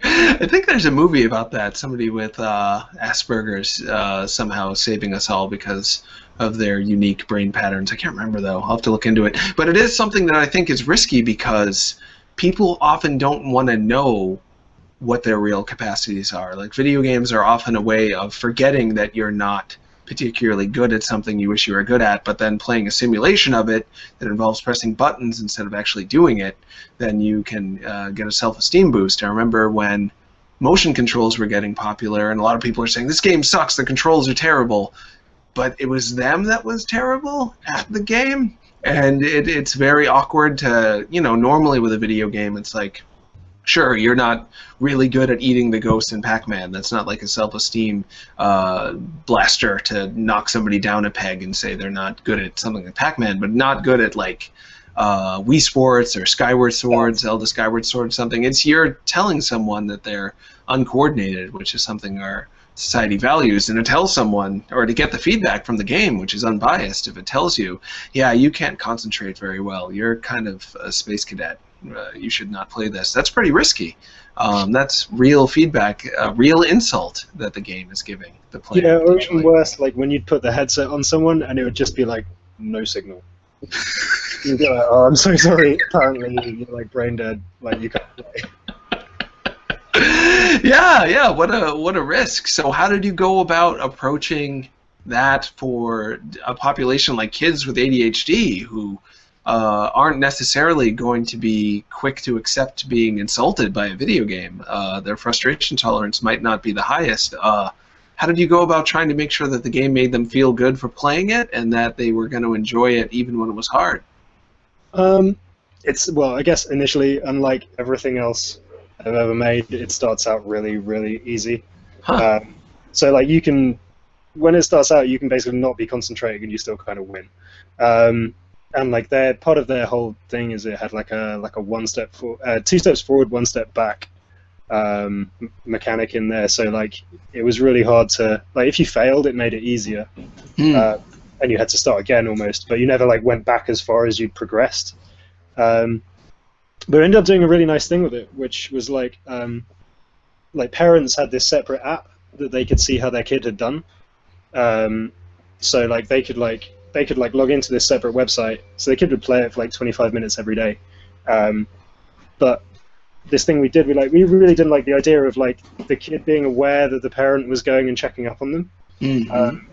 I think there's a movie about that. Somebody with Asperger's somehow saving us all because of their unique brain patterns. I can't remember, though. I'll have to look into it. But it is something that I think is risky because people often don't want to know what their real capacities are. Like, video games are often a way of forgetting that you're not particularly good at something you wish you were good at, but then playing a simulation of it that involves pressing buttons instead of actually doing it, then you can get a self-esteem boost. I remember when motion controls were getting popular, and a lot of people are saying, this game sucks, the controls are terrible. But it was them that was terrible at the game. And it's very awkward to, normally with a video game, it's like, sure, you're not really good at eating the ghost in Pac-Man. That's not like a self-esteem blaster to knock somebody down a peg and say they're not good at something like Pac-Man, but not good at like Wii Sports or Skyward Sword, Zelda Skyward Sword, something. It's you're telling someone that they're uncoordinated, which is something our society values, and to tell someone, or to get the feedback from the game, which is unbiased, if it tells you, yeah, you can't concentrate very well, you're kind of a space cadet, you should not play this, that's pretty risky. That's real feedback, real insult that the game is giving the player. Yeah, or even worse, like when you'd put the headset on someone and it would just be like, no signal. You'd be like, oh, I'm so sorry, apparently you're like brain dead, like you can't play. Yeah, what a risk. So how did you go about approaching that for a population like kids with ADHD who aren't necessarily going to be quick to accept being insulted by a video game? Their frustration tolerance might not be the highest. How did you go about trying to make sure that the game made them feel good for playing it and that they were going to enjoy it even when it was hard? I guess initially, unlike everything else I've ever made, it starts out really, really easy. Huh. So like when it starts out, you can basically not be concentrating and you still kind of win. And like part of their whole thing is it had like a two steps forward, one step back mechanic in there. So like it was really hard to, like, if you failed, it made it easier, and you had to start again almost, but you never like went back as far as you'd progressed. But I ended up doing a really nice thing with it, which was like parents had this separate app that they could see how their kid had done. So like they could log into this separate website, so the kid would play it for like 25 minutes every day. But this thing we did, we really didn't like the idea of like the kid being aware that the parent was going and checking up on them. We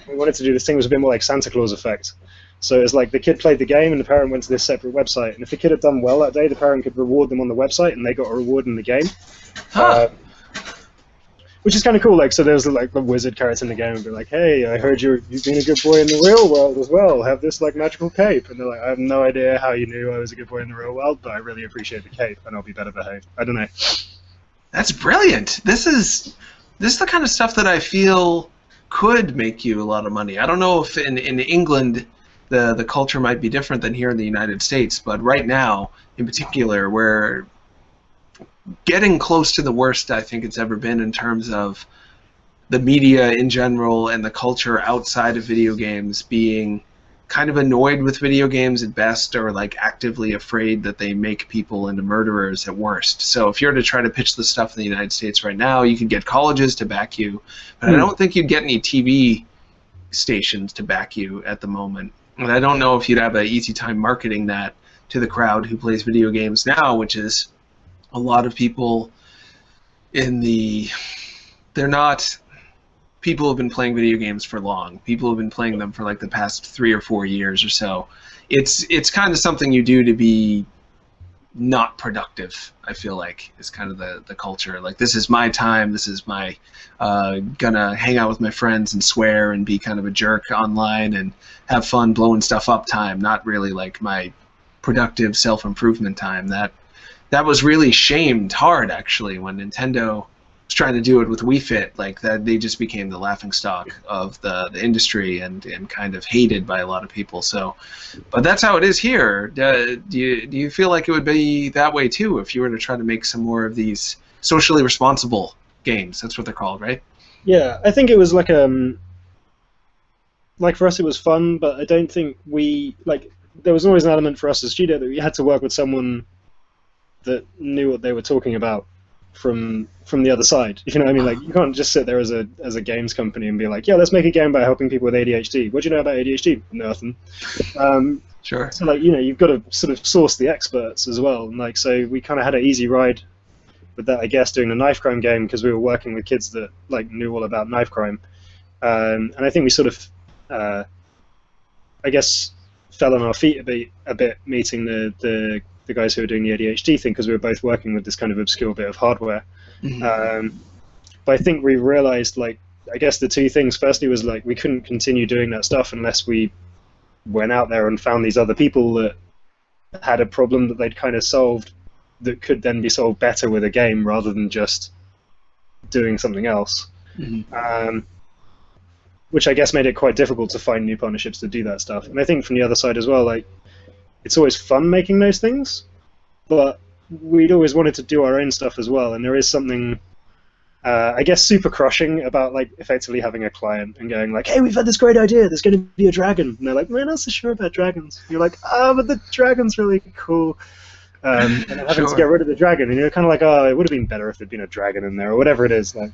wanted to do this thing that was a bit more like Santa Claus effect. So it's like the kid played the game and the parent went to this separate website. And if the kid had done well that day, the parent could reward them on the website and they got a reward in the game. Huh. Which is kind of cool. Like, so there was like the wizard character in the game and be like, hey, I heard you've been a good boy in the real world as well. Have this like magical cape. And they're like, I have no idea how you knew I was a good boy in the real world, but I really appreciate the cape and I'll be better behaved. I don't know. That's brilliant. This is the kind of stuff that I feel could make you a lot of money. I don't know if in England the culture might be different than here in the United States, but right now, in particular, we're getting close to the worst I think it's ever been in terms of the media in general and the culture outside of video games being kind of annoyed with video games at best, or like actively afraid that they make people into murderers at worst. So if you're to try to pitch the stuff in the United States right now, you could get colleges to back you, but I don't think you'd get any TV stations to back you at the moment. And I don't know if you'd have an easy time marketing that to the crowd who plays video games now, which is a lot of people they're not people who have been playing video games for long. People who have been playing them for like the past 3 or 4 years or so. It's kind of something you do to be not productive, I feel like, is kind of the culture. Like, this is my time, this is my gonna hang out with my friends and swear and be kind of a jerk online and have fun blowing stuff up time, not really like my productive self-improvement time. That was really shamed hard, actually, when Nintendo was trying to do it with Wii Fit. Like, that, they just became the laughingstock of the industry and kind of hated by a lot of people. So, but that's how it is here. Do you feel like it would be that way too if you were to try to make some more of these socially responsible games? That's what they're called, right? Yeah, I think it was like for us it was fun, but I don't think there was always an element for us as a studio that we had to work with someone that knew what they were talking about from the other side. You know what I mean? Like, you can't just sit there as a games company and be like, yeah, let's make a game about helping people with ADHD. What do you know about ADHD? Nothing. Sure. So, like, you know, you've got to sort of source the experts as well. And, like, so we kind of had an easy ride with that, I guess, doing the knife crime game, because we were working with kids that like knew all about knife crime. And I think we sort of, I guess, fell on our feet a bit meeting the guys who were doing the ADHD thing, because we were both working with this kind of obscure bit of hardware. Mm-hmm. But I think we realized, like, I guess the two things. Firstly was, like, we couldn't continue doing that stuff unless we went out there and found these other people that had a problem that they'd kind of solved that could then be solved better with a game rather than just doing something else. Mm-hmm. Which I guess made it quite difficult to find new partnerships to do that stuff. And I think from the other side as well, like, it's always fun making those things, but we'd always wanted to do our own stuff as well. And there is something, I guess, super crushing about, like, effectively having a client and going like, hey, we've had this great idea, there's going to be a dragon. And they're like, we're not so sure about dragons. And you're like, but the dragon's really cool. And then having to get rid of the dragon, and you're kind of like, oh, it would have been better if there'd been a dragon in there, or whatever it is. Like,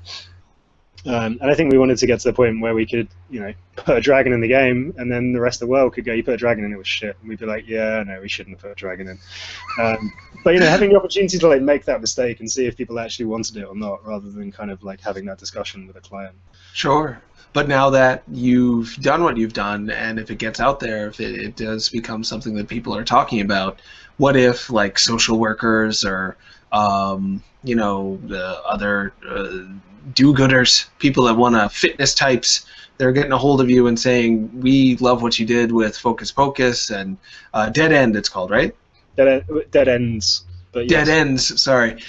and I think we wanted to get to the point where we could, you know, put a dragon in the game, and then the rest of the world could go, you put a dragon in, it was shit. And we'd be like, yeah, no, we shouldn't have put a dragon in. But, you know, having the opportunity to, like, make that mistake and see if people actually wanted it or not, rather than kind of, like, having that discussion with a client. Sure. But now that you've done what you've done, and if it gets out there, if it does become something that people are talking about, what if, like, social workers or, you know, the other do-gooders, people that want to fitness types, they're getting a hold of you and saying, we love what you did with Pocus and Dead End, it's called, right? Dead Ends. But yes. Dead Ends, sorry.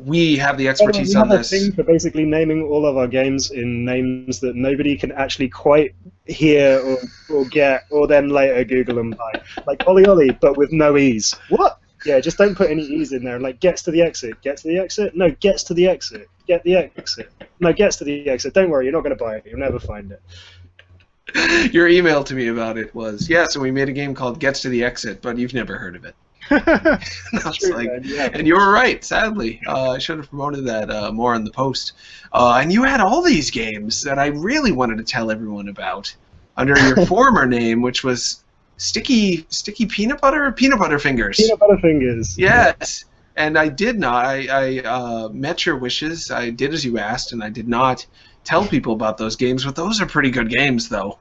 We have the expertise on this. We have a thing for basically naming all of our games in names that nobody can actually quite hear or get, or then later Google and buy. Like OlliOlli, but with no E's. What? Yeah, just don't put any E's in there. Like, gets to the exit. Get to the exit? No, gets to the exit. Get the exit. No, gets to the exit. Don't worry, you're not going to buy it. You'll never find it. Your email to me about it was, yeah, so we made a game called Gets to the Exit, but you've never heard of it. True, like, yeah. And you were right, sadly. I should have promoted that more in the post. And you had all these games that I really wanted to tell everyone about under your former name, which was Sticky Peanut Butter Fingers. Peanut Butter Fingers. Yes. And I did not. I met your wishes. I did as you asked, and I did not tell people about those games. But those are pretty good games, though.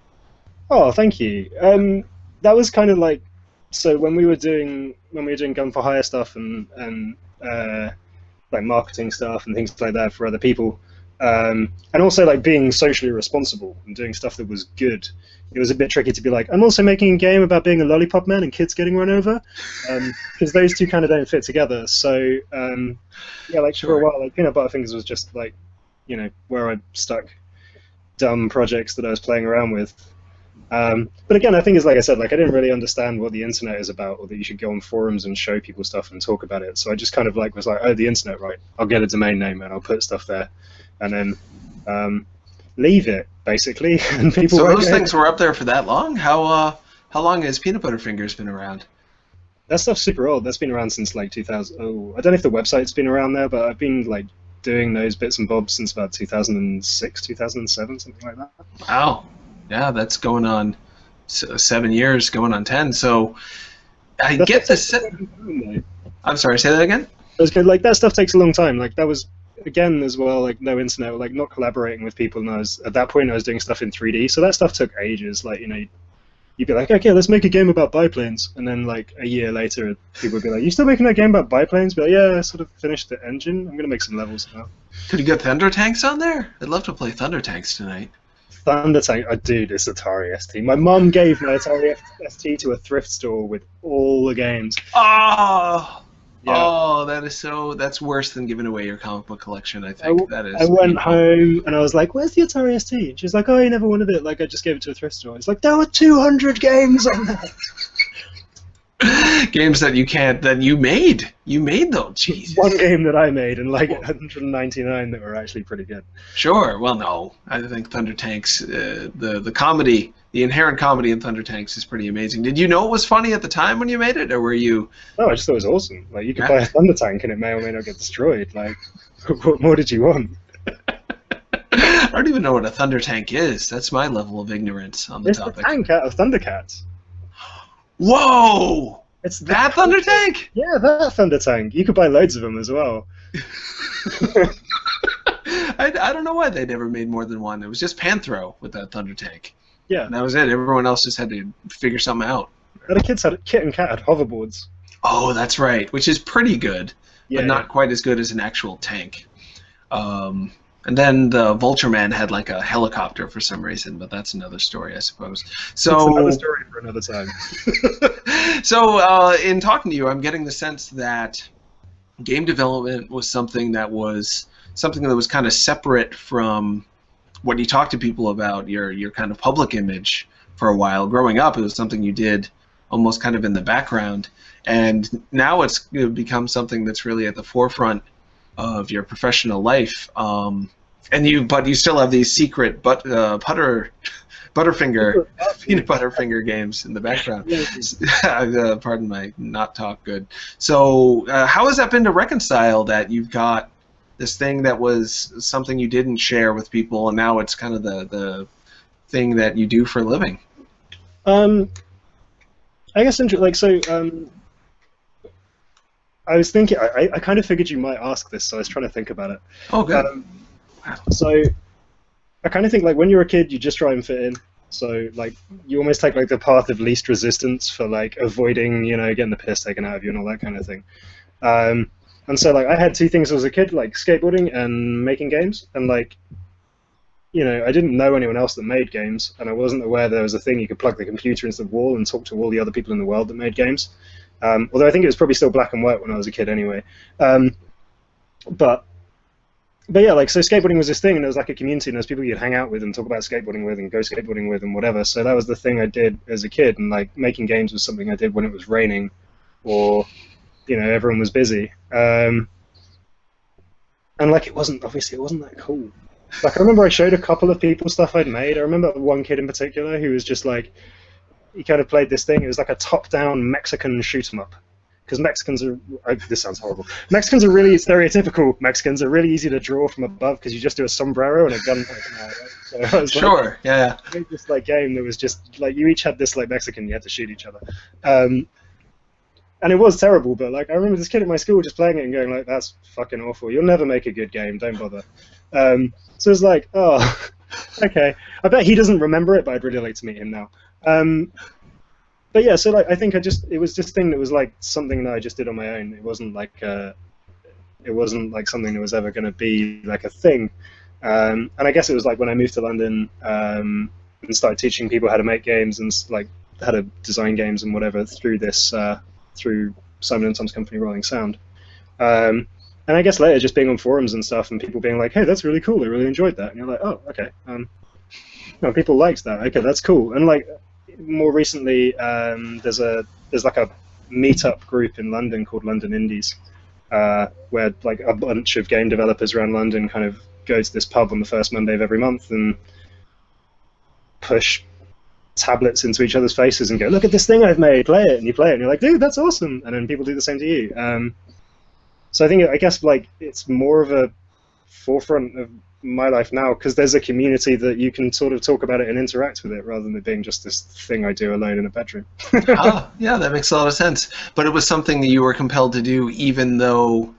Oh, thank you. That was kind of like, so when we were doing gun for hire stuff and like marketing stuff and things like that for other people, and also like being socially responsible and doing stuff that was good. It was a bit tricky to be like, I'm also making a game about being a lollipop man and kids getting run over, because those two kind of don't fit together. So yeah, like for a while, like Peanut Butter Fingers was just like, where I stuck dumb projects that I was playing around with. But again, I think it's like I said, like I didn't really understand what the internet is about, or that you should go on forums and show people stuff and talk about it. So I just kind of like was like, oh, the internet, right? I'll get a domain name and I'll put stuff there, and then leave it basically. And people. So those things were up there for that long? How long has Peanut Butter Fingers been around? That stuff's super old. That's been around since like 2000. Oh, I don't know if the website's been around there, but I've been like doing those bits and bobs since about 2006, 2007, something like that. Wow. Yeah, that's going on 7 years, going on 10. So I get this. I'm sorry, say that again? Like that stuff takes a long time. Like that was, again, as well, like no internet, like not collaborating with people. And at that point I was doing stuff in 3D, so that stuff took ages. Like, you'd be like, okay, let's make a game about biplanes. And then like a year later, people would be like, you still making a game about biplanes? But like, yeah, I sort of finished the engine. I'm going to make some levels now. Could you get Thunder Tanks on there? I'd love to play Thunder Tanks tonight. Thunder Tank, dude, it's Atari ST. My mum gave my Atari ST to a thrift store with all the games. Oh, yeah. Oh, that's worse than giving away your comic book collection, I think. I went home and I was like, where's the Atari ST? And she was like, oh, you never wanted it. Like, I just gave it to a thrift store. It's like, there were 200 games on that. Games that you made. You made them, Jesus. One game that I made and like 199 that were actually pretty good. Sure. Well, no. I think Thunder Tanks, the comedy, the inherent comedy in Thunder Tanks is pretty amazing. Did you know it was funny at the time when you made it, or were you... No, I just thought it was awesome. Like, you could buy a Thunder Tank and it may or may not get destroyed. Like, what more did you want? I don't even know what a Thunder Tank is. That's my level of ignorance on the topic. It's the tank out of Thundercats. Whoa! It's that Thunder Tank? Yeah, that Thunder Tank. You could buy loads of them as well. I don't know why they never made more than one. It was just Panthro with that Thunder Tank. Yeah. And that was it. Everyone else just had to figure something out. The kids had Kit and Kat had hoverboards. Oh, that's right. Which is pretty good, yeah, but not quite as good as an actual tank. And then the Vulture Man had like a helicopter for some reason, but that's another story, I suppose. So it's another story for another time. So in talking to you, I'm getting the sense that game development was something that was kind of separate from what you talk to people about, your kind of public image for a while. Growing up, it was something you did almost kind of in the background, and now it's become something that's really at the forefront of your professional life. But you still have these secret Butterfinger peanut Butterfinger games in the background. Pardon my not talk good. So how has that been to reconcile that you've got this thing that was something you didn't share with people, and now it's kind of the thing that you do for a living? I guess I was thinking, I kind of figured you might ask this, so I was trying to think about it. Oh, good. So I kind of think, like, when you're a kid, you just try and fit in. So, like, you almost take, like, the path of least resistance for, like, avoiding, getting the piss taken out of you and all that kind of thing. And so, like, I had two things as a kid, like skateboarding and making games. And, like, I didn't know anyone else that made games, and I wasn't aware there was a thing you could plug the computer into the wall and talk to all the other people in the world that made games. Although I think it was probably still black and white when I was a kid anyway. But yeah, like, so skateboarding was this thing, and there was like a community, and there was people you'd hang out with and talk about skateboarding with and go skateboarding with and whatever. So that was the thing I did as a kid, and like making games was something I did when it was raining, or everyone was busy. And like, it wasn't that cool. Like, I remember I showed a couple of people stuff I'd made. I remember one kid in particular who was just like, he kind of played this thing. It was like a top-down Mexican shoot-'em-up. Because Mexicans are... this sounds horrible. Mexicans are really stereotypical. Mexicans are really easy to draw from above because you just do a sombrero and a gun. Right? So I was sure, like, yeah. I made this like game that was just like, you each had this like Mexican, you had to shoot each other. And it was terrible, but like I remember this kid at my school just playing it and going like, that's fucking awful. You'll never make a good game, don't bother. So it was like, oh... Okay. I bet he doesn't remember it, but I'd really like to meet him now. But yeah, so like I think it was this thing that was like something that I just did on my own. It wasn't like something that was ever going to be like a thing. And I guess it was like when I moved to London and started teaching people how to make games and like how to design games and whatever through this through Simon and Tom's company Rolling Sound. And I guess later just being on forums and stuff and people being like, hey, that's really cool, I really enjoyed that. And you're like, oh, okay. No, people liked that. Okay, that's cool. And like more recently, there's like a meetup group in London called London Indies, where like a bunch of game developers around London kind of go to this pub on the first Monday of every month and push tablets into each other's faces and go, look at this thing I've made, play it, and you play it, and you're like, dude, that's awesome. And then people do the same to you. So I guess like it's more of a forefront of my life now because there's a community that you can sort of talk about it and interact with it rather than it being just this thing I do alone in a bedroom. Yeah, that makes a lot of sense. But it was something that you were compelled to do even though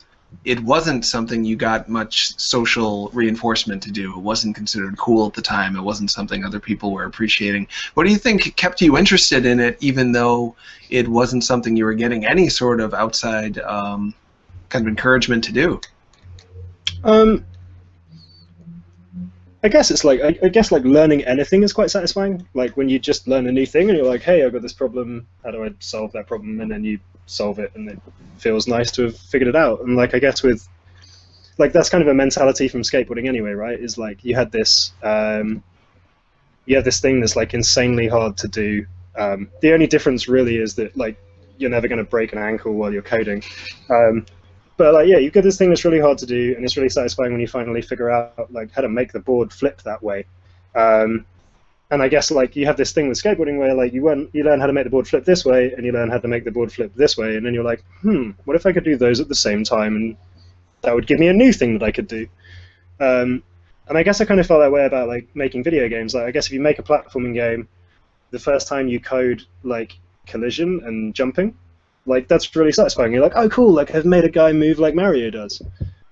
it wasn't something you got much social reinforcement to do. It wasn't considered cool at the time. It wasn't something other people were appreciating. What do you think kept you interested in it even though it wasn't something you were getting any sort of outside kind of encouragement to do? I guess it's like I guess like learning anything is quite satisfying. Like when you just learn a new thing and you're like, hey, I've got this problem. How do I solve that problem? And then you solve it, and it feels nice to have figured it out. And like I guess with like that's kind of a mentality from skateboarding anyway, right? Is like you have this thing that's like insanely hard to do. The only difference really is that like you're never going to break an ankle while you're coding. But like, yeah, you've got this thing that's really hard to do, and it's really satisfying when you finally figure out like how to make the board flip that way. And I guess like you have this thing with skateboarding where like you learn how to make the board flip this way, and you learn how to make the board flip this way, and then you're like, what if I could do those at the same time, and that would give me a new thing that I could do. And I guess I kind of felt that way about like making video games. Like I guess if you make a platforming game, the first time you code like collision and jumping, like that's really satisfying. You're like, oh cool, like I've made a guy move like Mario does.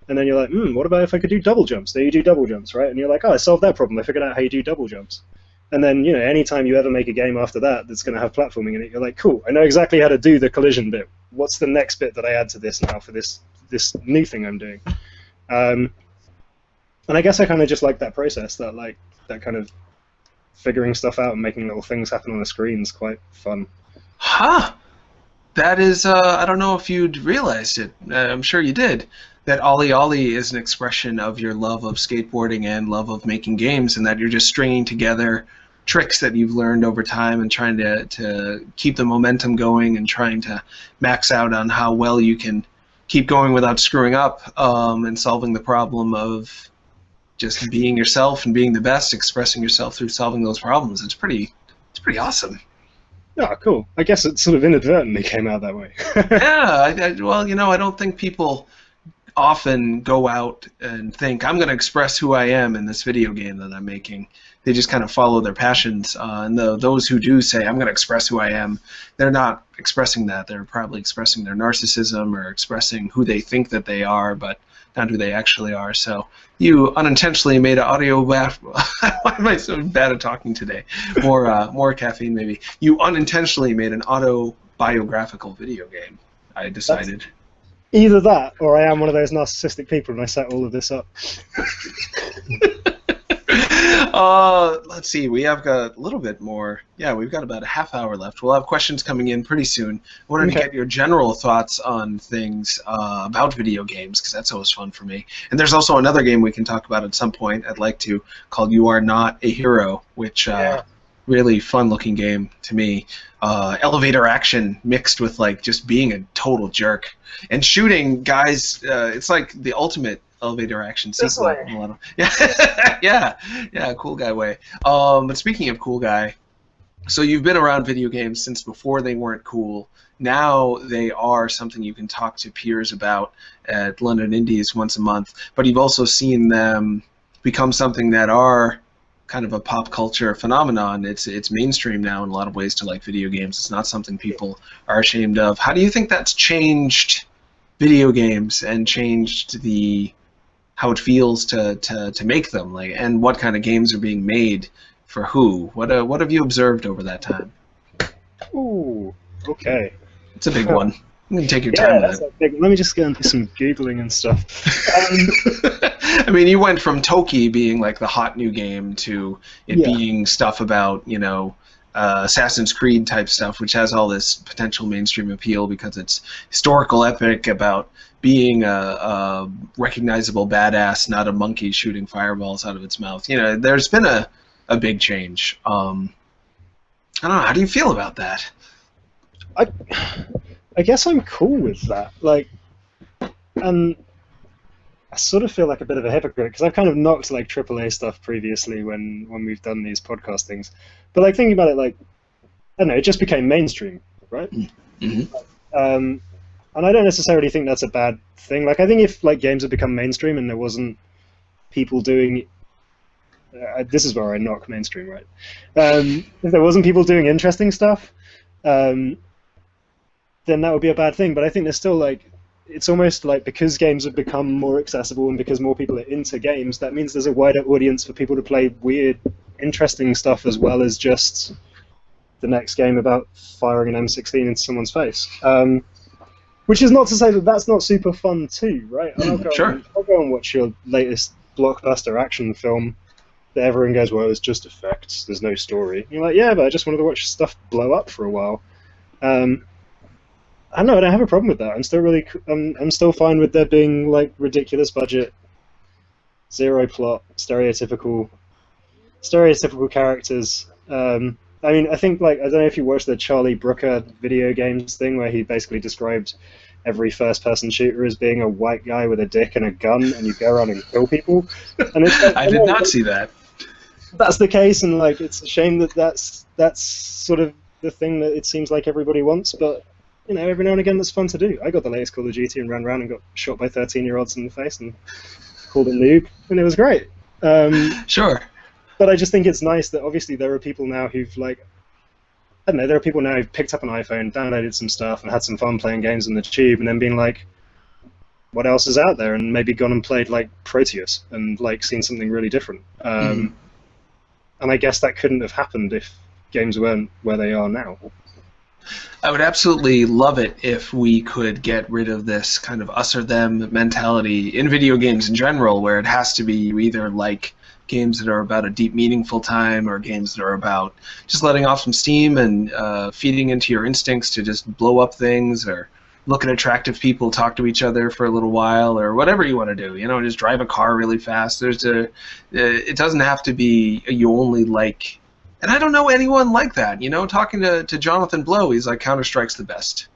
And then you're like, what about if I could do double jumps? There you do double jumps, right? And you're like, oh, I solved that problem. I figured out how you do double jumps. And then, you know, anytime you ever make a game after that that's going to have platforming in it, you're like, cool, I know exactly how to do the collision bit. What's the next bit that I add to this now for this new thing I'm doing? And I guess I kind of just like that process, that kind of figuring stuff out and making little things happen on the screen is quite fun. Huh. That is, I don't know if you'd realized it. I'm sure you did. That OlliOlli is an expression of your love of skateboarding and love of making games, and that you're just stringing together tricks that you've learned over time and trying to keep the momentum going and trying to max out on how well you can keep going without screwing up, and solving the problem of just being yourself and being the best, expressing yourself through solving those problems. It's pretty awesome. Oh, cool. I guess it sort of inadvertently came out that way. Yeah, well, you know, I don't think people often go out and think, I'm going to express who I am in this video game that I'm making. They just kind of follow their passions. And those who do say, I'm going to express who I am, they're not expressing that. They're probably expressing their narcissism or expressing who they think that they are, but not who they actually are. So you unintentionally made an audio... Why am I so bad at talking today? More caffeine, maybe. You unintentionally made an autobiographical video game, I decided. That's either that, or I am one of those narcissistic people and I set all of this up. Let's see, we have got a little bit more. Yeah, we've got about a half hour left. We'll have questions coming in pretty soon. I wanted to get your general thoughts on things about video games, because that's always fun for me. And there's also another game we can talk about at some point, I'd like to, called You Are Not a Hero, which really fun-looking game to me. Elevator action mixed with like just being a total jerk. And shooting guys, it's like the ultimate elevator action sequel. Yeah, cool guy way. But speaking of cool guy, so you've been around video games since before they weren't cool. Now they are something you can talk to peers about at London Indies once a month, but you've also seen them become something that are kind of a pop culture phenomenon. It's mainstream now in a lot of ways to like video games. It's not something people are ashamed of. How do you think that's changed video games and changed the how it feels to make them, like, and what kind of games are being made for who. What have you observed over that time? Ooh, okay. It's a big one. You can take your Yeah, time that's with a big. Let me just go and do some googling and stuff. it. I mean, you went from Toki being like the hot new game to it being stuff about, you know, Assassin's Creed type stuff, which has all this potential mainstream appeal because it's historical epic about being a recognizable badass, not a monkey shooting fireballs out of its mouth. You know, there's been a big change. I don't know. How do you feel about that? I guess I'm cool with that. Like, and I sort of feel like a bit of a hypocrite because I've kind of knocked like AAA stuff previously when we've done these podcast things. But like thinking about it, like, I don't know, it just became mainstream, right? Mm-hmm. And I don't necessarily think that's a bad thing. Like, I think if like games had become mainstream and there wasn't people doing, this is where I knock mainstream, right? If there wasn't people doing interesting stuff, then that would be a bad thing. But I think there's still like, it's almost like because games have become more accessible and because more people are into games, that means there's a wider audience for people to play weird, interesting stuff as well as just the next game about firing an M16 into someone's face. Which is not to say that that's not super fun too, right? I'll go and watch your latest blockbuster action film that everyone goes, well, it's just effects, there's no story. And you're like, yeah, but I just wanted to watch stuff blow up for a while. I don't know, I don't have a problem with that. I'm still fine with there being like ridiculous budget, zero plot, stereotypical characters. I mean, I think like I don't know if you watched the Charlie Brooker video games thing where he basically described every first-person shooter as being a white guy with a dick and a gun, and you go around and kill people. And it's like, I did not see that. That's the case, and like it's a shame that that's sort of the thing that it seems like everybody wants, but you know, every now and again that's fun to do. I got the latest Call of Duty and ran around and got shot by 13-year-olds in the face and called a noob, and it was great. Sure. But I just think it's nice that obviously there are people now who've like, I don't know, there are people now who've picked up an iPhone, downloaded some stuff, and had some fun playing games on the tube, and then being like, what else is out there? And maybe gone and played like Proteus and like seen something really different. And I guess that couldn't have happened if games weren't where they are now. I would absolutely love it if we could get rid of this kind of us or them mentality in video games in general, where it has to be you either like games that are about a deep, meaningful time or games that are about just letting off some steam and feeding into your instincts to just blow up things or look at attractive people, talk to each other for a little while, or whatever you want to do. You know, just drive a car really fast. It doesn't have to be you only like. And I don't know anyone like that. You know, talking to Jonathan Blow, he's like, Counter-Strike's the best.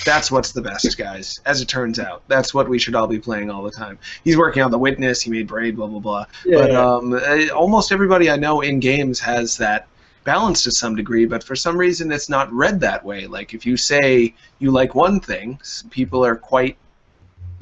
That's what's the best, guys, as it turns out. That's what we should all be playing all the time. He's working on The Witness, he made Braid, blah, blah, blah. Yeah, but almost everybody I know in games has that balance to some degree, but for some reason it's not read that way. Like, if you say you like one thing, people are quite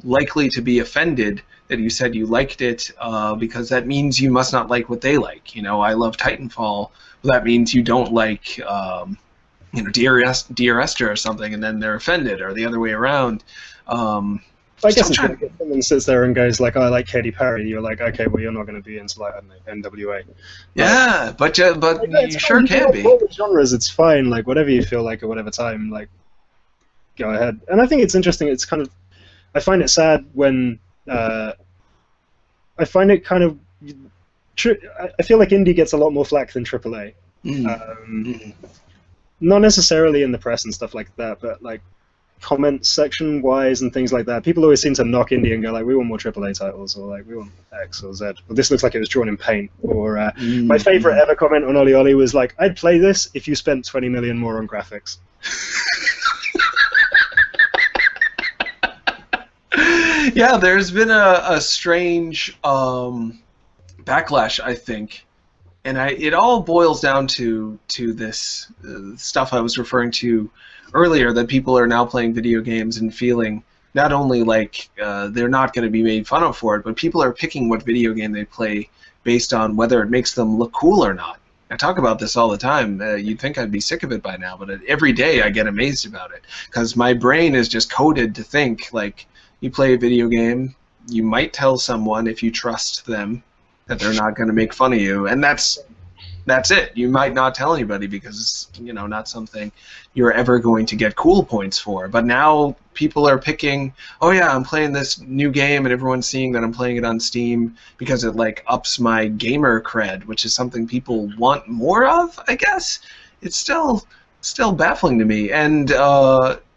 likely to be offended that you said you liked it because that means you must not like what they like. You know, I love Titanfall. Well, that means you don't like, you know, Dear Esther or something, and then they're offended, or the other way around. I guess it's like if someone sits there and goes like, "Oh, I like Katy Perry," you're like, "Okay, well, you're not going to be into like, I don't know, NWA." Yeah, but you sure can be. All the genres, it's fine. Like whatever you feel like at whatever time, like go ahead. And I think it's interesting. It's kind of, I find it sad when I find it kind of. I feel like indie gets a lot more flack than AAA. Not necessarily in the press and stuff like that, but like comment section wise and things like that. People always seem to knock indie and go like, we want more AAA titles, or like we want X or Z. Well, this looks like it was drawn in paint. Or my favorite ever comment on OlliOlli was like, I'd play this if you spent 20 million more on graphics. Yeah, there's been a strange backlash, I think, and it all boils down to this stuff I was referring to earlier, that people are now playing video games and feeling not only like they're not going to be made fun of for it, but people are picking what video game they play based on whether it makes them look cool or not. I talk about this all the time. You'd think I'd be sick of it by now, but every day I get amazed about it because my brain is just coded to think like, you play a video game, you might tell someone if you trust them that they're not going to make fun of you, and that's it. You might not tell anybody because it's, you know, not something you're ever going to get cool points for. But now people are picking, oh yeah, I'm playing this new game, and everyone's seeing that I'm playing it on Steam because it like ups my gamer cred, which is something people want more of, I guess. It's still baffling to me, and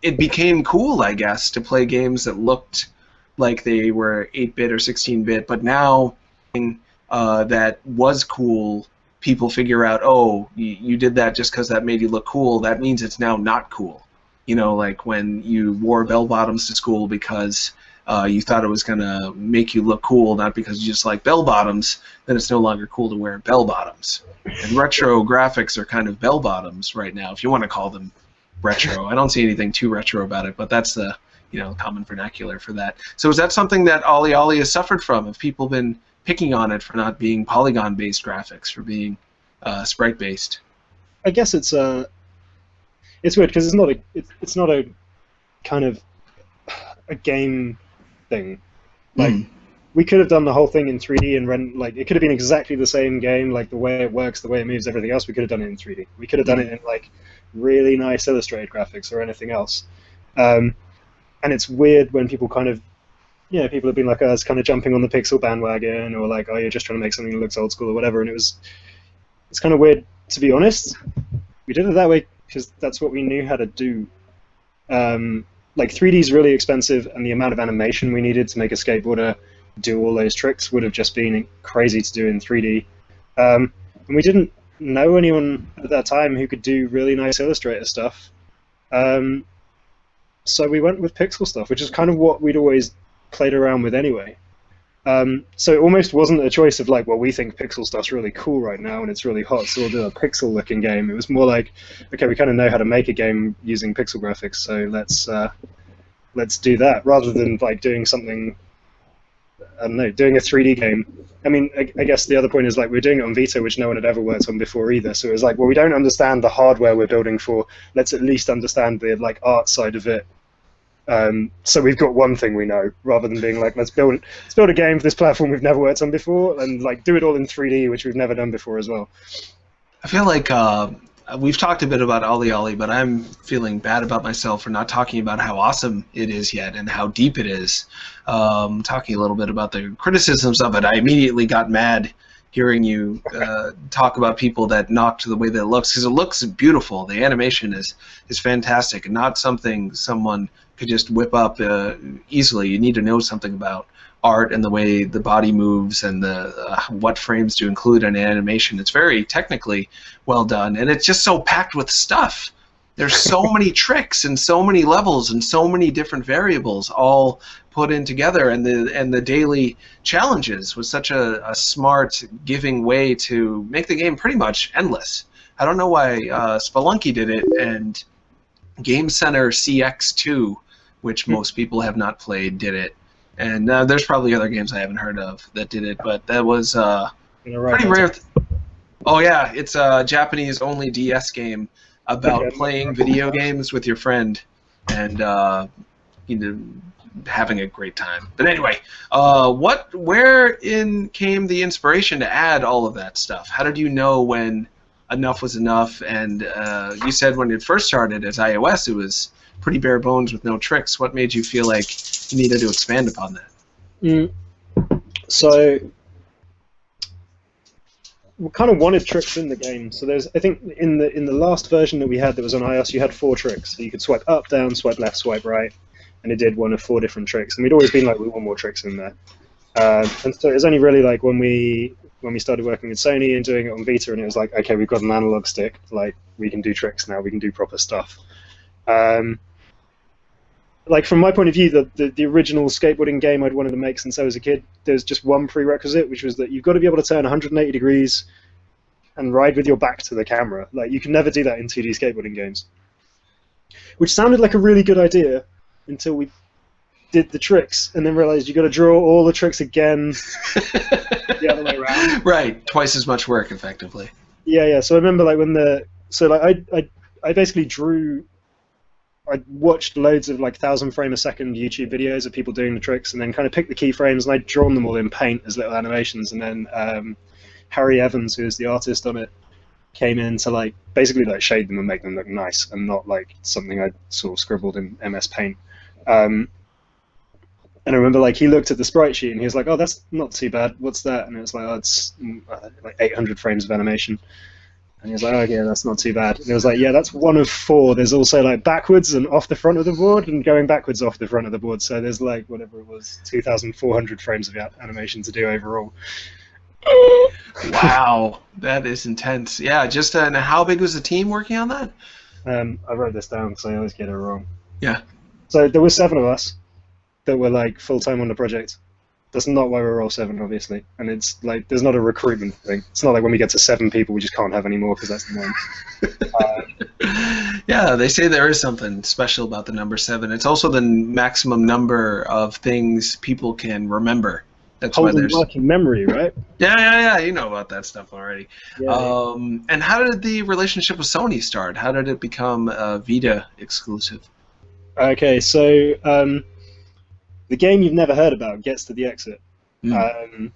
it became cool, I guess, to play games that looked like they were 8-bit or 16-bit, but now that was cool, people figure out, oh, you did that just because that made you look cool. That means it's now not cool. You know, like when you wore bell-bottoms to school because you thought it was going to make you look cool, not because you just like bell-bottoms, then it's no longer cool to wear bell-bottoms. And retro graphics are kind of bell-bottoms right now, if you want to call them retro. I don't see anything too retro about it, but that's the, you know, common vernacular for that. So is that something that OlliOlli has suffered from? Have people been picking on it for not being polygon-based graphics, for being sprite-based? I guess it's weird because it's not a kind of a game thing. Like we could have done the whole thing in 3D and like it could have been exactly the same game, like the way it works, the way it moves, everything else. We could have done it in 3D. We could have done it in like really nice illustrated graphics or anything else. And it's weird when people kind of, you know, people have been like us kind of jumping on the pixel bandwagon, or like, oh, you're just trying to make something that looks old school or whatever. And it's kind of weird, to be honest. We did it that way because that's what we knew how to do. Like 3D is really expensive, and the amount of animation we needed to make a skateboarder do all those tricks would have just been crazy to do in 3D. And we didn't know anyone at that time who could do really nice Illustrator stuff. So we went with pixel stuff, which is kind of what we'd always played around with anyway. So it almost wasn't a choice of like, well, we think pixel stuff's really cool right now and it's really hot, so we'll do a pixel-looking game. It was more like, okay, we kind of know how to make a game using pixel graphics, so let's do that, rather than like doing something, I don't know, doing a 3D game. I mean, I guess the other point is like we're doing it on Vita, which no one had ever worked on before either. So it was like, well, we don't understand the hardware we're building for. Let's at least understand the like art side of it. So we've got one thing we know, rather than being like, let's build a game for this platform we've never worked on before, and like do it all in 3D, which we've never done before as well. I feel like we've talked a bit about OlliOlli, but I'm feeling bad about myself for not talking about how awesome it is yet and how deep it is. Talking a little bit about the criticisms of it, I immediately got mad hearing you talk about people that knocked the way that it looks, because it looks beautiful. The animation is fantastic, and not something someone could just whip up easily. You need to know something about art and the way the body moves and the what frames to include in animation. It's very technically well done, and it's just so packed with stuff. There's so many tricks and so many levels and so many different variables all put in together, and the daily challenges was such a smart, giving way to make the game pretty much endless. I don't know why Spelunky did it, and Game Center CX2, which most people have not played, did it. And there's probably other games I haven't heard of that did it, but that was pretty rare. Oh yeah, it's a Japanese-only DS game about playing video games with your friend and you know, having a great time. But anyway, where came the inspiration to add all of that stuff? How did you know when enough was enough? And you said when it first started as iOS, it was pretty bare bones with no tricks. What made you feel like you needed to expand upon that? So we kind of wanted tricks in the game. So there's, I think, in the last version that we had that was on iOS, you had 4 tricks. So you could swipe up, down, swipe left, swipe right, and it did one of 4 different tricks. And we'd always been like, we want more tricks in there. And so it was only really like when we started working with Sony and doing it on Vita, and it was like, okay, we've got an analog stick, like we can do tricks now, we can do proper stuff. Like from my point of view, the original skateboarding game I'd wanted to make since I was a kid, there's just one prerequisite, which was that you've got to be able to turn 180 degrees and ride with your back to the camera. Like you can never do that in 2D skateboarding games. Which sounded like a really good idea until we did the tricks and then realized you got to draw all the tricks again the other way around. Right, twice as much work, effectively. Yeah. So I remember like when I basically drew I watched loads of like 1,000 frame a second YouTube videos of people doing the tricks, and then kind of picked the keyframes, and I'd drawn them all in Paint as little animations, and then Harry Evans, who is the artist on it, came in to like basically like shade them and make them look nice, and not like something I sort of scribbled in MS Paint. And I remember like he looked at the sprite sheet and he was like, "Oh, that's not too bad. What's that?" And it was like, "Oh, it's like 800 frames of animation." And he was like, "Oh, yeah, that's not too bad." And it was like, "Yeah, that's one of 4. There's also like backwards and off the front of the board and going backwards off the front of the board. So there's like whatever it was, 2,400 frames of animation to do overall." Wow, that is intense. Yeah, just and how big was the team working on that? I wrote this down because I always get it wrong. Yeah. So there were 7 of us that were like full time on the project. That's not why we're all 7, obviously. And it's like there's not a recruitment thing. It's not like when we get to 7 people, we just can't have any more because that's the norm. Yeah, they say there is something special about the number 7. It's also the maximum number of things people can remember. That's why there's working memory, right? Yeah. You know about that stuff already. Yeah. And how did the relationship with Sony start? How did it become Vita exclusive? Okay, so the game you've never heard about, Gets to the Exit. I'm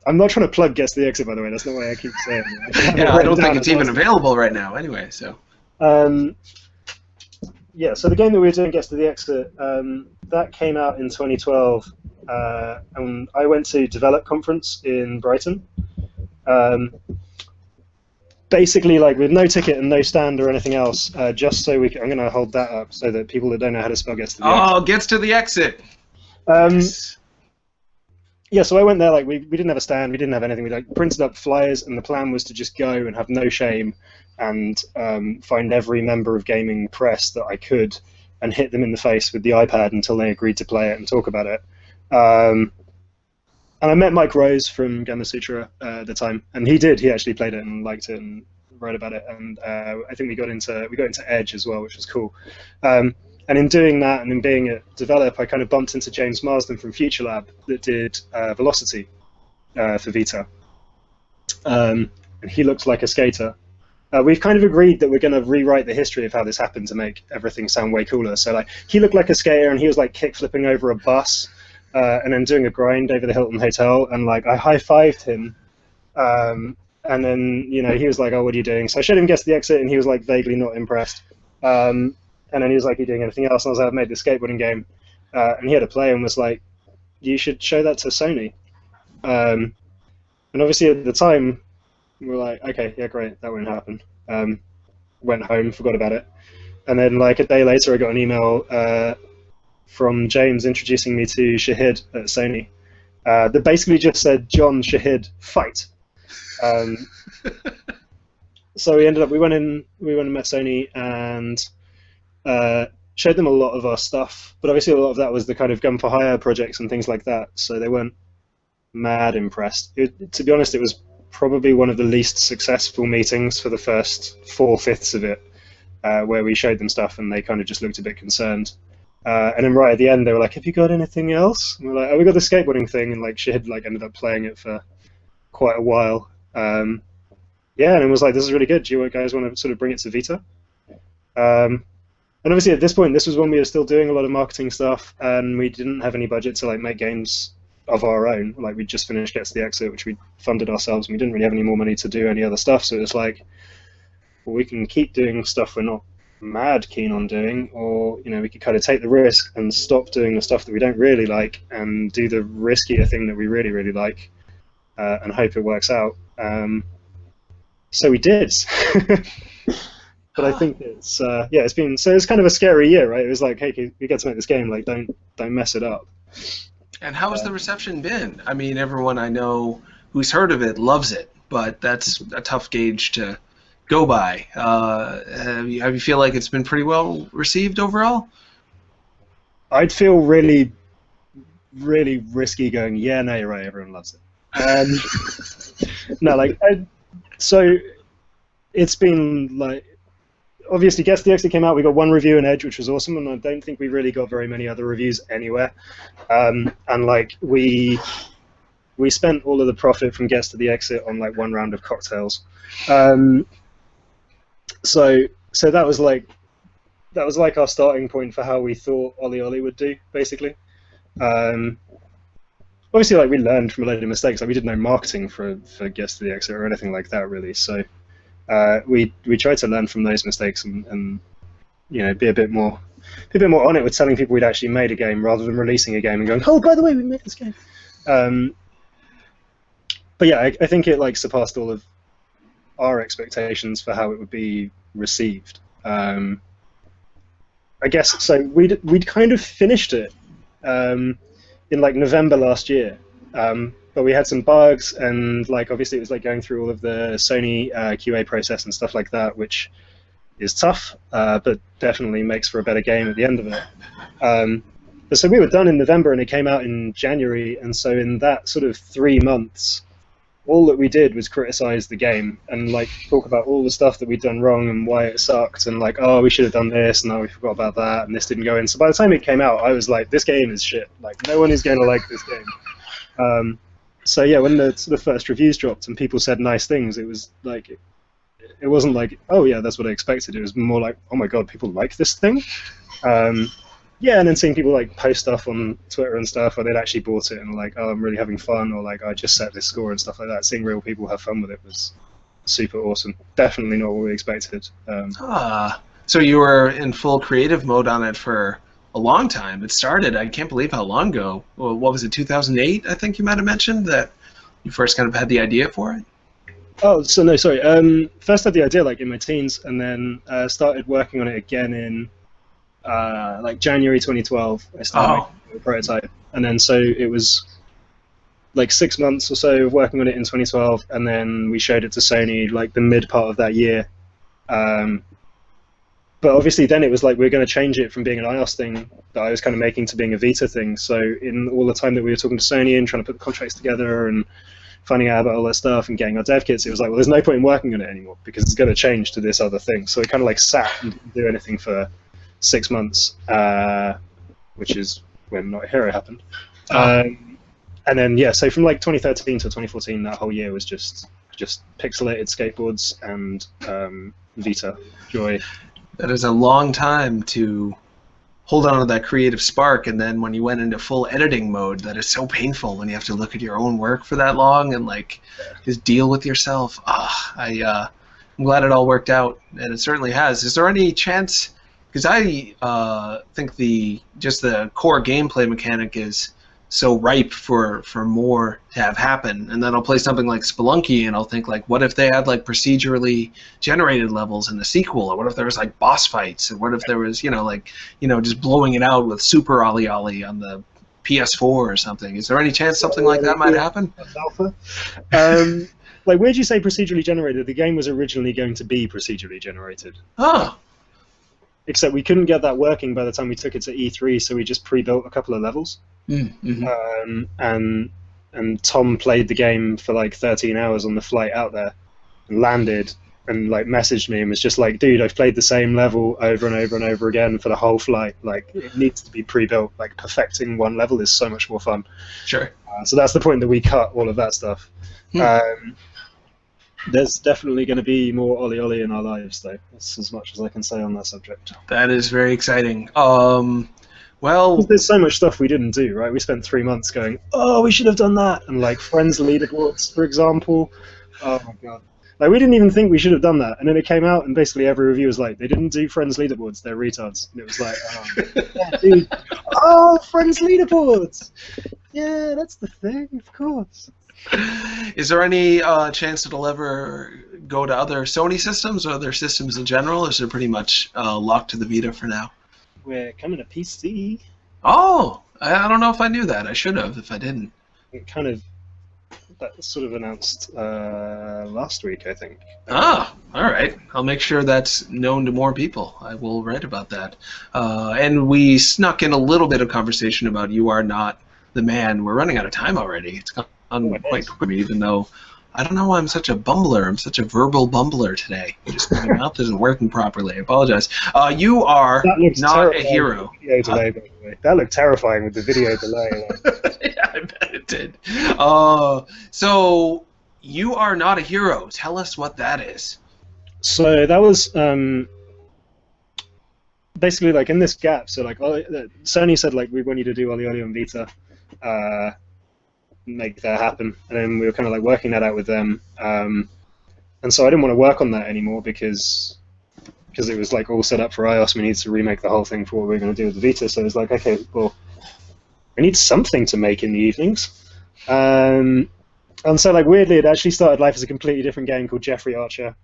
not trying to plug Gets to the Exit, by the way. That's not what I keep saying. Yeah, I don't think it's even available right now. Anyway, so. Yeah, so the game that we were doing, Gets to the Exit, that came out in 2012. And I went to Develop Conference in Brighton. Basically, like with no ticket and no stand or anything else, just so we can, I'm going to hold that up so that people that don't know how to spell Gets to the Exit. Oh, Gets to the Exit. Yes. Yeah, so I went there, like, we didn't have a stand, we didn't have anything, we like printed up flyers, and the plan was to just go and have no shame and find every member of gaming press that I could and hit them in the face with the iPad until they agreed to play it and talk about it. And I met Mike Rose from Gamma Sutra at the time, and he actually played it and liked it and wrote about it, and I think we got into Edge as well, which was cool. And in doing that and in being at Develop, I kind of bumped into James Marsden from Future Lab that did Velocity for Vita. And he looks like a skater. We've kind of agreed that we're going to rewrite the history of how this happened to make everything sound way cooler. So like he looked like a skater and he was like kick flipping over a bus and then doing a grind over the Hilton Hotel, and like I high-fived him. And then, you know, he was like, "Oh, what are you doing?" So I showed him Guess the Exit and he was like vaguely not impressed. And then he was like, "Are you doing anything else?" And I was like, "I've made the skateboarding game." And he had a play and was like, "You should show that to Sony." And obviously at the time, we were like, "Okay, yeah, great, that won't happen." Went home, forgot about it. And then like a day later, I got an email from James introducing me to Shahid at Sony that basically just said, "John, Shahid, fight." So we went and met Sony and showed them a lot of our stuff, but obviously a lot of that was the kind of gun for hire projects and things like that, so they weren't mad impressed. To be honest, it was probably one of the least successful meetings for the first 4/5 of it, where we showed them stuff and they kind of just looked a bit concerned. And then right at the end they were like, "Have you got anything else?" And we're like, "Oh, we got the skateboarding thing," and like Shahid like ended up playing it for quite a while. Yeah, and it was like, "This is really good. Do you guys want to sort of bring it to Vita?" And obviously at this point, this was when we were still doing a lot of marketing stuff, and we didn't have any budget to like make games of our own. Like we just finished Gets the Exit, which we funded ourselves, and we didn't really have any more money to do any other stuff. So it was like, well, we can keep doing stuff we're not mad keen on doing, or you know, we could kind of take the risk and stop doing the stuff that we don't really like and do the riskier thing that we really, really like, and hope it works out. So we did. But I think it's it's kind of a scary year, right? It was like, hey, we get to make this game, like don't mess it up. And how has the reception been? I mean, everyone I know who's heard of it loves it, but that's a tough gauge to go by. Have you feel like it's been pretty well received overall? I'd feel really, really risky going, "Yeah, no, you're right, everyone loves it." No, like, so it's been like, obviously, Guess the Exit came out. We got one review in Edge, which was awesome, and I don't think we really got very many other reviews anywhere. And like we spent all of the profit from Guess to the Exit on like one round of cocktails. So that was like, like our starting point for how we thought OlliOlli would do, basically. Obviously, like we learned from a load of mistakes. Like we did no marketing for Guess to the Exit or anything like that, really. So we tried to learn from those mistakes and you know be a bit more on it with telling people we'd actually made a game rather than releasing a game and going, oh, by the way, we made this game. But yeah, I think it like surpassed all of our expectations for how it would be received. I guess so. We'd kind of finished it in like November last year, but we had some bugs, and like obviously it was like going through all of the Sony QA process and stuff like that, which is tough, but definitely makes for a better game at the end of it. But so we were done in November, and it came out in January, and so in that sort of 3 months, all that we did was criticize the game and like talk about all the stuff that we'd done wrong and why it sucked, and like, oh, we should have done this, and oh, we forgot about that, and this didn't go in. So by the time it came out, I was like, this game is shit. Like, no one is going to like this game. So yeah, when the sort of first reviews dropped and people said nice things, it was like, it wasn't like, oh yeah, that's what I expected. It was more like, oh my god, people like this thing. Yeah, and then seeing people like post stuff on Twitter and stuff, or they'd actually bought it and like, oh, I'm really having fun, or like, I just set this score and stuff like that. Seeing real people have fun with it was super awesome. Definitely not what we expected. So you were in full creative mode on it for a long time. It started, I can't believe how long ago. Well, what was it, 2008? I think you might have mentioned that you first kind of had the idea for it. Oh, so no, sorry. First I had the idea like in my teens, and then started working on it again in like January 2012. I started making a prototype, and then so it was like 6 months or so of working on it in 2012, and then we showed it to Sony like the mid part of that year. But obviously then it was like we were going to change it from being an iOS thing that I was kind of making to being a Vita thing. So in all the time that we were talking to Sony and trying to put the contracts together and finding out about all that stuff and getting our dev kits, it was like, well, there's no point in working on it anymore because it's going to change to this other thing. So we kind of like sat and didn't do anything for 6 months, which is when Not a Hero happened. And then yeah, so from like 2013 to 2014, that whole year was just pixelated skateboards and Vita joy. That is a long time to hold on to that creative spark, and then when you went into full editing mode, that is so painful when you have to look at your own work for that long and like just deal with yourself. I'm glad it all worked out, and it certainly has. Is there any chance? Because I think the core gameplay mechanic is so ripe for more to have happen, and then I'll play something like Spelunky and I'll think like, what if they had like procedurally generated levels in the sequel, or what if there was like boss fights, or what if there was just blowing it out with Super OlliOlli on the PS4 or something? Is there any chance something like that might happen? Alpha. Like, where'd you say procedurally generated? The game was originally going to be procedurally generated. Oh. Except we couldn't get that working by the time we took it to E3, so we just pre-built a couple of levels. Mm-hmm. And Tom played the game for like 13 hours on the flight out there, and landed, and like messaged me and was just like, dude, I've played the same level over and over and over again for the whole flight. Like, it needs to be pre-built. Like, perfecting one level is so much more fun. Sure. So that's the point that we cut all of that stuff. There's definitely going to be more OlliOlli in our lives, though. That's as much as I can say on that subject. That is very exciting. Well, there's so much stuff we didn't do, right? We spent 3 months going, oh, we should have done that, and like Friends leaderboards, for example. Oh my god, like we didn't even think we should have done that, and then it came out, and basically every review was like, they didn't do Friends leaderboards, they're retards. And it was like, oh, yeah, dude, oh, Friends leaderboards, yeah, that's the thing, of course. Is there any chance it'll ever go to other Sony systems or other systems in general, or is it pretty much locked to the Vita for now? We're coming to PC. Oh, I don't know if I knew that. I should have if I didn't. It kind of, that sort of announced last week, I think. Ah, all right. I'll make sure that's known to more people. I will write about that. And we snuck in a little bit of conversation about You Are Not the Man. We're running out of time already. It's gone quite quickly, even though I don't know why I'm such a bumbler. I'm such a verbal bumbler today. Just my mouth isn't working properly. I apologize. You are not a hero. Video delay, by the way. That looked terrifying with the video delay. Yeah, I bet it did. So You Are Not a Hero. Tell us what that is. So that was basically, like, in this gap, so, like, Sony said, like, we want you to do OlliOlli on Vita, make that happen, and then we were kind of, like, working that out with them, and so I didn't want to work on that anymore because it was, like, all set up for iOS. We needed to remake the whole thing for what we were going to do with the Vita, so it was like, okay, well, I need something to make in the evenings, and so, like, weirdly, it actually started life as a completely different game called Jeffrey Archer.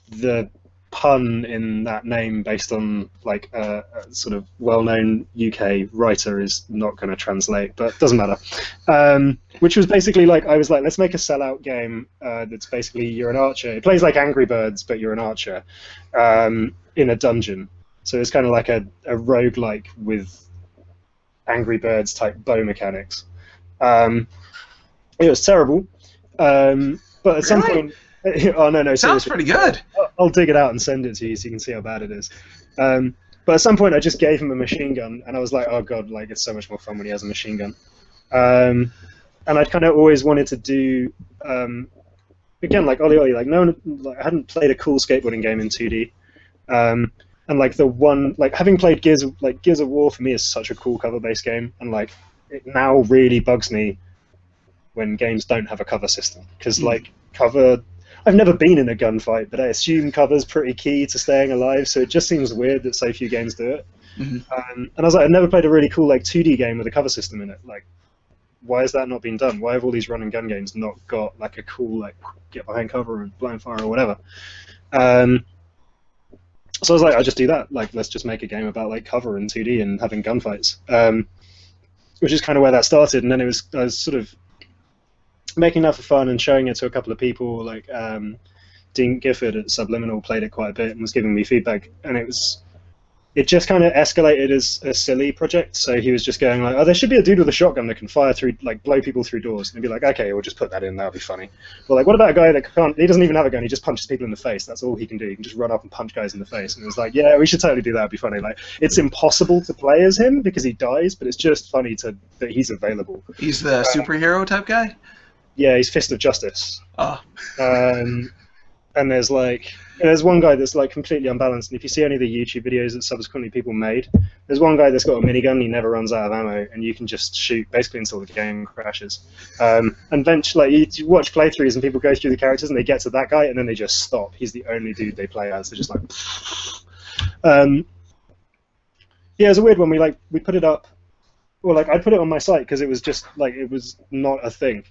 The pun in that name, based on like a sort of well-known UK writer, is not going to translate, but doesn't matter. Which was basically like, I was like, let's make a sellout game that's basically you're an archer. It plays like Angry Birds, but you're an archer in a dungeon. So it's kind of like a roguelike with Angry Birds type bow mechanics. It was terrible, but at some point. Oh no, sounds seriously. pretty good. I'll dig it out and send it to you so you can see how bad it is. But at some point, I just gave him a machine gun, and I was like, oh god, like it's so much more fun when he has a machine gun. And I'd kind of always wanted to do, again, like OlliOlli, like no one, like I hadn't played a cool skateboarding game in 2D. And like the one, like having played Gears of War for me is such a cool cover-based game, and like it now really bugs me when games don't have a cover system, because like cover. I've never been in a gunfight, but I assume cover's pretty key to staying alive, so it just seems weird that so few games do it. Mm-hmm. And I was like, I've never played a really cool like 2D game with a cover system in it. Like, why has that not been done? Why have all these run and gun games not got like a cool like get behind cover and blind fire or whatever? So I was like, I'll just do that. Like, let's just make a game about like cover and 2D and having gunfights, which is kind of where that started. And then I was sort of making that for fun and showing it to a couple of people, like Dean Gifford at Subliminal played it quite a bit and was giving me feedback, and it just kind of escalated as a silly project. So he was just going like, oh, there should be a dude with a shotgun that can fire through, like blow people through doors, and he'd be like, okay, we'll just put that in, that'll be funny. Well, like, what about a guy that can't, he doesn't even have a gun, he just punches people in the face, that's all he can do, he can just run up and punch guys in the face. And it was like, yeah, we should totally do that, it'd be funny. Like, it's impossible to play as him because he dies, but it's just funny that he's available. He's the superhero type guy? Yeah, he's Fist of Justice. Oh. And there's one guy that's like completely unbalanced, and if you see any of the YouTube videos that subsequently people made, there's one guy that's got a minigun, he never runs out of ammo, and you can just shoot basically until the game crashes. And eventually, like, you watch playthroughs and people go through the characters and they get to that guy and then they just stop. He's the only dude they play as. They're just like, yeah, it was a weird one. We put it up, well, like I put it on my site because it was just like, it was not a thing.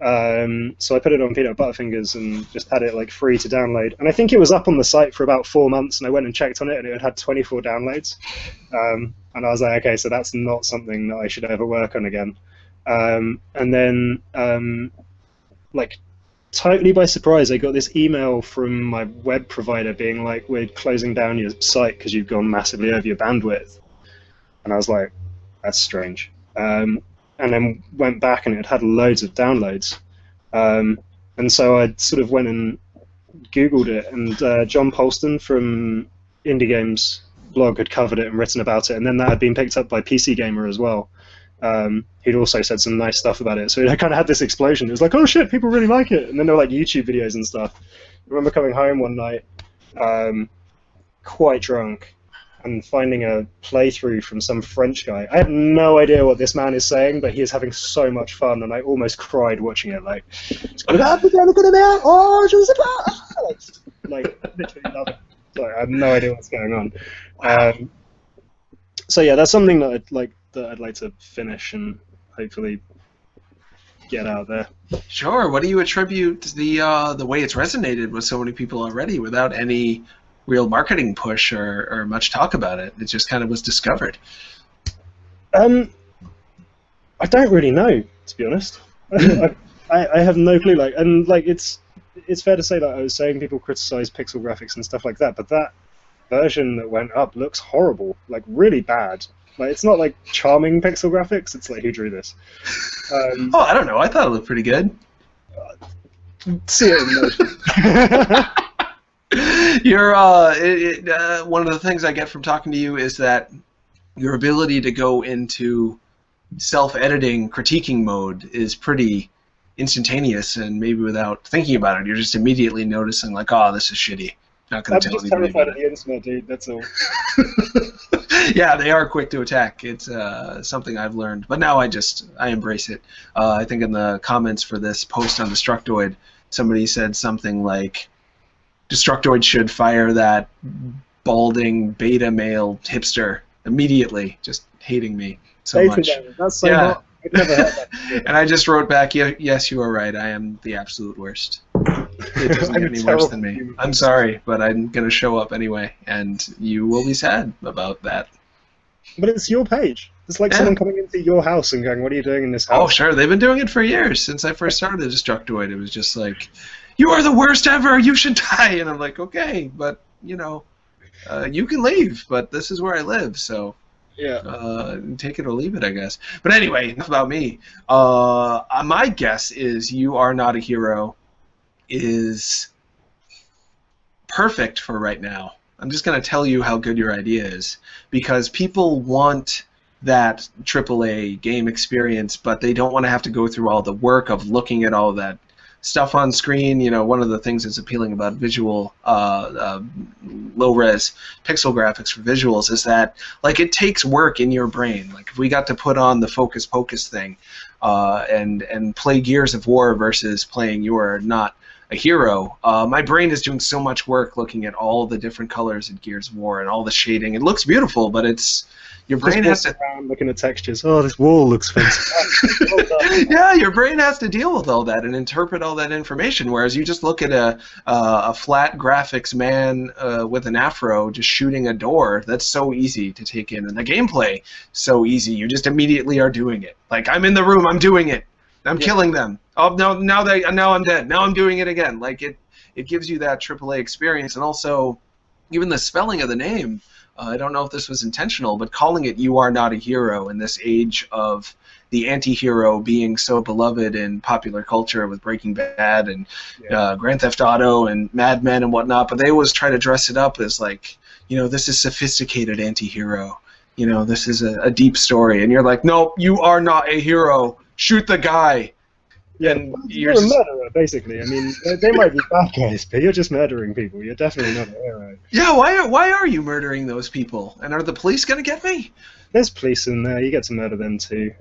So I put it on Peanut Butterfingers and just had it like free to download. And I think it was up on the site for about 4 months, and I went and checked on it, and it had 24 downloads. And I was like, okay, so that's not something that I should ever work on again. And then, like, totally by surprise, I got this email from my web provider being like, we're closing down your site because you've gone massively over your bandwidth. And I was like, that's strange. And then went back and it had loads of downloads. And so I sort of went and Googled it, and John Polston from Indie Games blog had covered it and written about it, and then that had been picked up by PC Gamer as well. He'd also said some nice stuff about it, so it kind of had this explosion. It was like, oh shit, people really like it. And then there were like YouTube videos and stuff. I remember coming home one night, quite drunk, and finding a playthrough from some French guy. I have no idea what this man is saying, but he is having so much fun, and I almost cried watching it. Like, like literally love it. Sorry, I have no idea what's going on. So yeah, that's something that I'd like to finish and hopefully get out there. Sure. What do you attribute the way it's resonated with so many people already without any real marketing push or much talk about it? It just kind of was discovered. I don't really know, to be honest. I have no clue. Like, and like it's fair to say that I was saying people criticize pixel graphics and stuff like that, but that version that went up looks horrible, like really bad. Like, it's not like charming pixel graphics. It's like, who drew this? Oh, I don't know. I thought it looked pretty good. See it in motion. You're one of the things I get from talking to you is that your ability to go into self-editing, critiquing mode is pretty instantaneous, and maybe without thinking about it, you're just immediately noticing like, oh, this is shitty. Not going I'm to tell just anybody terrified about of the internet, dude. That's all. it. Yeah, they are quick to attack. It's something I've learned, but now I embrace it. I think in the comments for this post on Destructoid, somebody said something like, Destructoid should fire that balding beta male hipster immediately, just hating me so Beta much. male, that's so hot. I've never heard that before. And I just wrote back, yes, you are right. I am the absolute worst. It doesn't I'm get a any worse terrible than me. human I'm being. sorry, but I'm going to show up anyway, and you will be sad about that. But it's your page. It's like Yeah. someone coming into your house and going, "What are you doing in this house?" Oh, sure. They've been doing it for years. Since I first started Destructoid, it was just like, you are the worst ever. You should die. And I'm like, okay, but, you can leave, but this is where I live, so Yeah. take it or leave it, I guess. But anyway, enough about me. My guess is You Are Not a Hero is perfect for right now. I'm just going to tell you how good your idea is, because people want that AAA game experience, but they don't want to have to go through all the work of looking at all that stuff on screen. One of the things that's appealing about visual, low-res pixel graphics for visuals is that, like, it takes work in your brain. Like, if we got to put on the Pocus thing and play Gears of War versus playing You Are Not a Hero, my brain is doing so much work looking at all the different colors in Gears of War and all the shading. It looks beautiful, but your brain has to... around looking at textures. Oh, this wall looks fantastic. Well done. Yeah, your brain has to deal with all that and interpret all that information, whereas you just look at a flat graphics man with an afro just shooting a door. That's so easy to take in, and the gameplay so easy. You just immediately are doing it. Like, I'm in the room, I'm doing it. I'm killing them. Oh, no, now I'm dead. Now I'm doing it again. Like, it gives you that AAA experience, and also even the spelling of the name. I don't know if this was intentional, but calling it You Are Not a Hero in this age of the anti-hero being so beloved in popular culture with Breaking Bad and Grand Theft Auto and Mad Men and whatnot, but they always try to dress it up as like, this is sophisticated anti-hero. This is a deep story. And you're like, no, you are not a hero. Shoot the guy. Yeah, and you're a murderer, basically. I mean, they might be bad guys, but you're just murdering people. You're definitely not a hero. Yeah, why are you murdering those people? And are the police going to get me? There's police in there. You get to murder them too.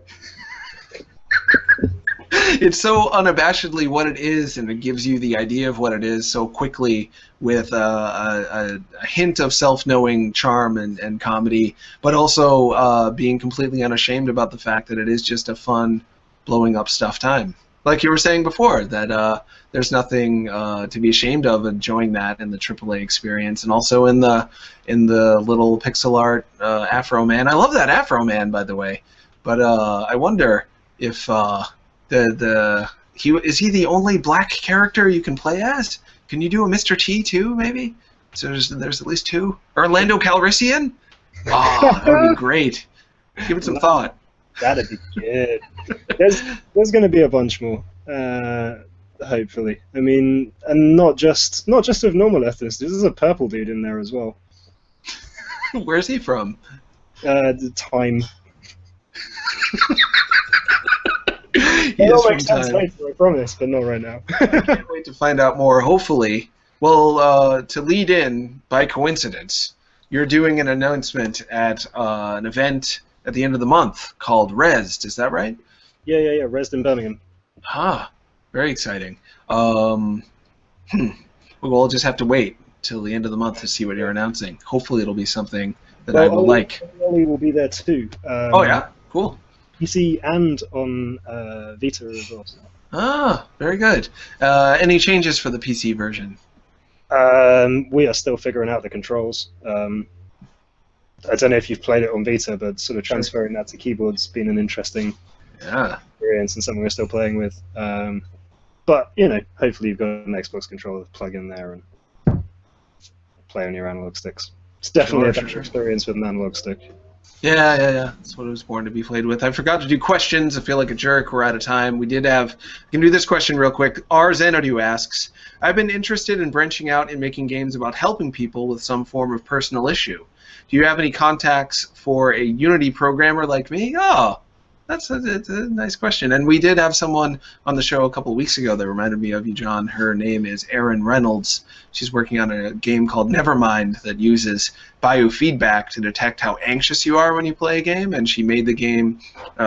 It's so unabashedly what it is, and it gives you the idea of what it is so quickly with a hint of self-knowing charm and comedy, but also being completely unashamed about the fact that it is just a fun blowing up stuff time. Like you were saying before, that there's nothing to be ashamed of enjoying that in the AAA experience, and also in the little pixel art Afro Man. I love that Afro Man, by the way, but I wonder if is he the only black character you can play as? Can you do a Mr. T too, maybe? So there's at least two. Orlando Calrissian? Oh, that would be great. Give it some thought. That'd be good. There's going to be a bunch more, hopefully. I mean, and not just with normal ethnicities. There's a purple dude in there as well. Where's he from? The Time. He is It'll from make sense Time. later, I promise, but not right now. I can't wait to find out more. Hopefully, well, to lead in, by coincidence, you're doing an announcement at an event at the end of the month called Rezzed. Is that right? Yeah. Rezzed in Birmingham. Ah, very exciting. We'll just have to wait till the end of the month to see what you're announcing. Hopefully, it'll be something that I will like. Olli will be there too. Oh yeah, cool. PC and on Vita as well. Ah, very good. Any changes for the PC version? We are still figuring out the controls. I don't know if you've played it on Vita, but sort of transferring that to keyboard's been an interesting experience and something we're still playing with. But, hopefully you've got an Xbox controller to plug in there and play on your analog sticks. It's definitely a better experience with an analog stick. Yeah. That's what it was born to be played with. I forgot to do questions. I feel like a jerk. We're out of time. We can do this question real quick. R. Xanadu asks, I've been interested in branching out and making games about helping people with some form of personal issue. Do you have any contacts for a Unity programmer like me? Oh, It's a nice question. And we did have someone on the show a couple of weeks ago that reminded me of you, John. Her name is Erin Reynolds. She's working on a game called Nevermind that uses biofeedback to detect how anxious you are when you play a game. And she made the game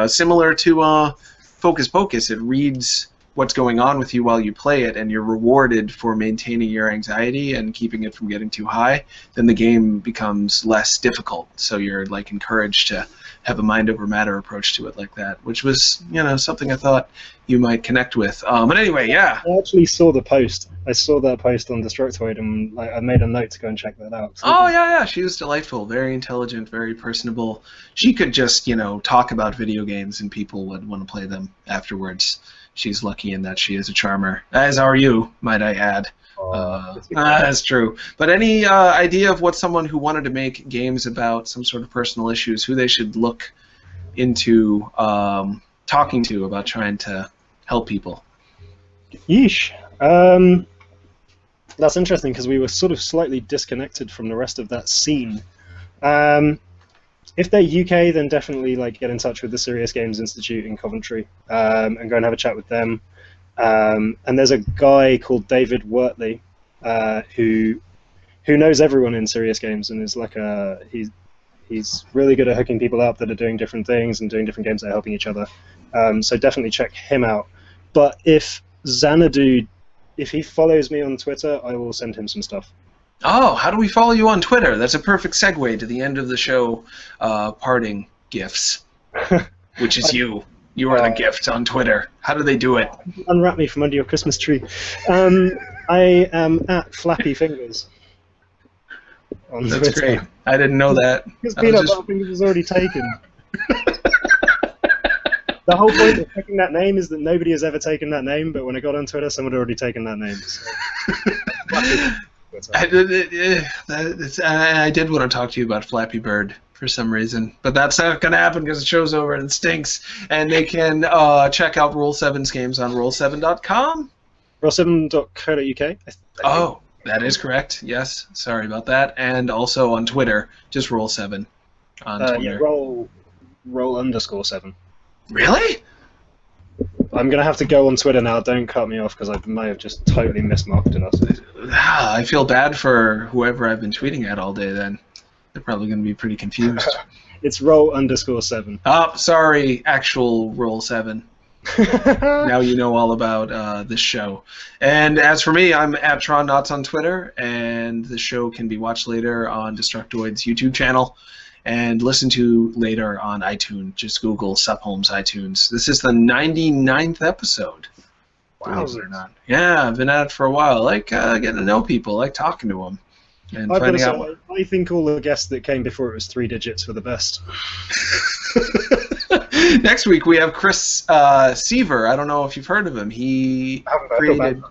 similar to Focus Pocus. It reads what's going on with you while you play it, and you're rewarded for maintaining your anxiety and keeping it from getting too high. Then the game becomes less difficult. So you're like encouraged to have a mind over matter approach to it like that, which was, something I thought you might connect with. But anyway, yeah. I actually saw the post. I saw that post on Destructoid, and I made a note to go and check that out. So Yeah. She was delightful, very intelligent, very personable. She could just, talk about video games, and people would want to play them afterwards. She's lucky in that she is a charmer, as are you, might I add. That's true. But any idea of what someone who wanted to make games about some sort of personal issues, who they should look into talking to about trying to help people? Yeesh. That's interesting because we were sort of slightly disconnected from the rest of that scene. If they're UK, then definitely get in touch with the Serious Games Institute in Coventry and go and have a chat with them. And there's a guy called David Wortley who knows everyone in Serious Games and is he's really good at hooking people up that are doing different things and doing different games that are helping each other. So definitely check him out. But if Xanadu, if he follows me on Twitter, I will send him some stuff. Oh, how do we follow you on Twitter? That's a perfect segue to the end of the show parting gifts, which is you. You are the gift on Twitter. How do they do it? Unwrap me from under your Christmas tree. I am at Flappy Fingers. On That's Twitter. great. I didn't know that. Because Peanut Butter Fingers was already taken. The whole point of picking that name is that nobody has ever taken that name, but when I got on Twitter, someone had already taken that name. So. I did want to talk to you about Flappy Bird for some reason, but that's not going to happen because the show's over and it stinks. And they can check out Roll 7's games on roll7.com. Roll7.co.uk. Oh, that is correct. Yes, sorry about that. And also on Twitter, just Roll7 on Twitter. Yeah, roll_7. Really? I'm going to have to go on Twitter now. Don't cut me off because I may have just totally mismarked us. I feel bad for whoever I've been tweeting at all day then. They're probably going to be pretty confused. It's roll_7. Oh, sorry, actual Roll7. Now you know all about this show. And as for me, I'm at TronNots on Twitter, and the show can be watched later on Destructoid's YouTube channel and listened to later on iTunes. Just Google Sup Holmes iTunes. This is the 99th episode. Wow. Believe it or not. Yeah, I've been at it for a while. I like getting to know people, I like talking to them. And I've got to finding out. say, I think all the guests that came before it was 3 digits were the best. Next week we have Chris Seaver. I don't know if you've heard of him. He created.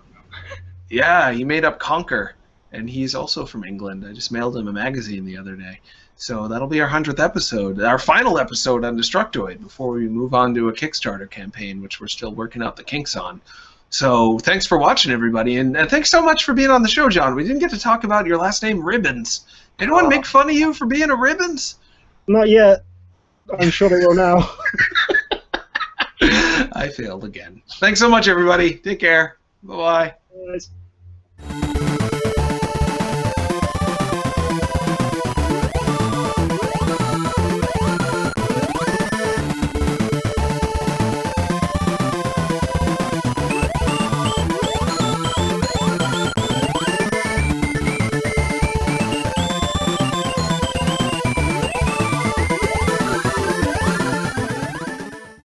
Yeah, he made up Conquer, and he's also from England. I just mailed him a magazine the other day. So that'll be our 100th episode, our final episode on Destructoid before we move on to a Kickstarter campaign, which we're still working out the kinks on. So thanks for watching, everybody, and thanks so much for being on the show, John. We didn't get to talk about your last name, Ribbins. Did anyone make fun of you for being a Ribbins? Not yet. I'm sure they will now. I failed again. Thanks so much, everybody. Take care. Bye-bye. Bye.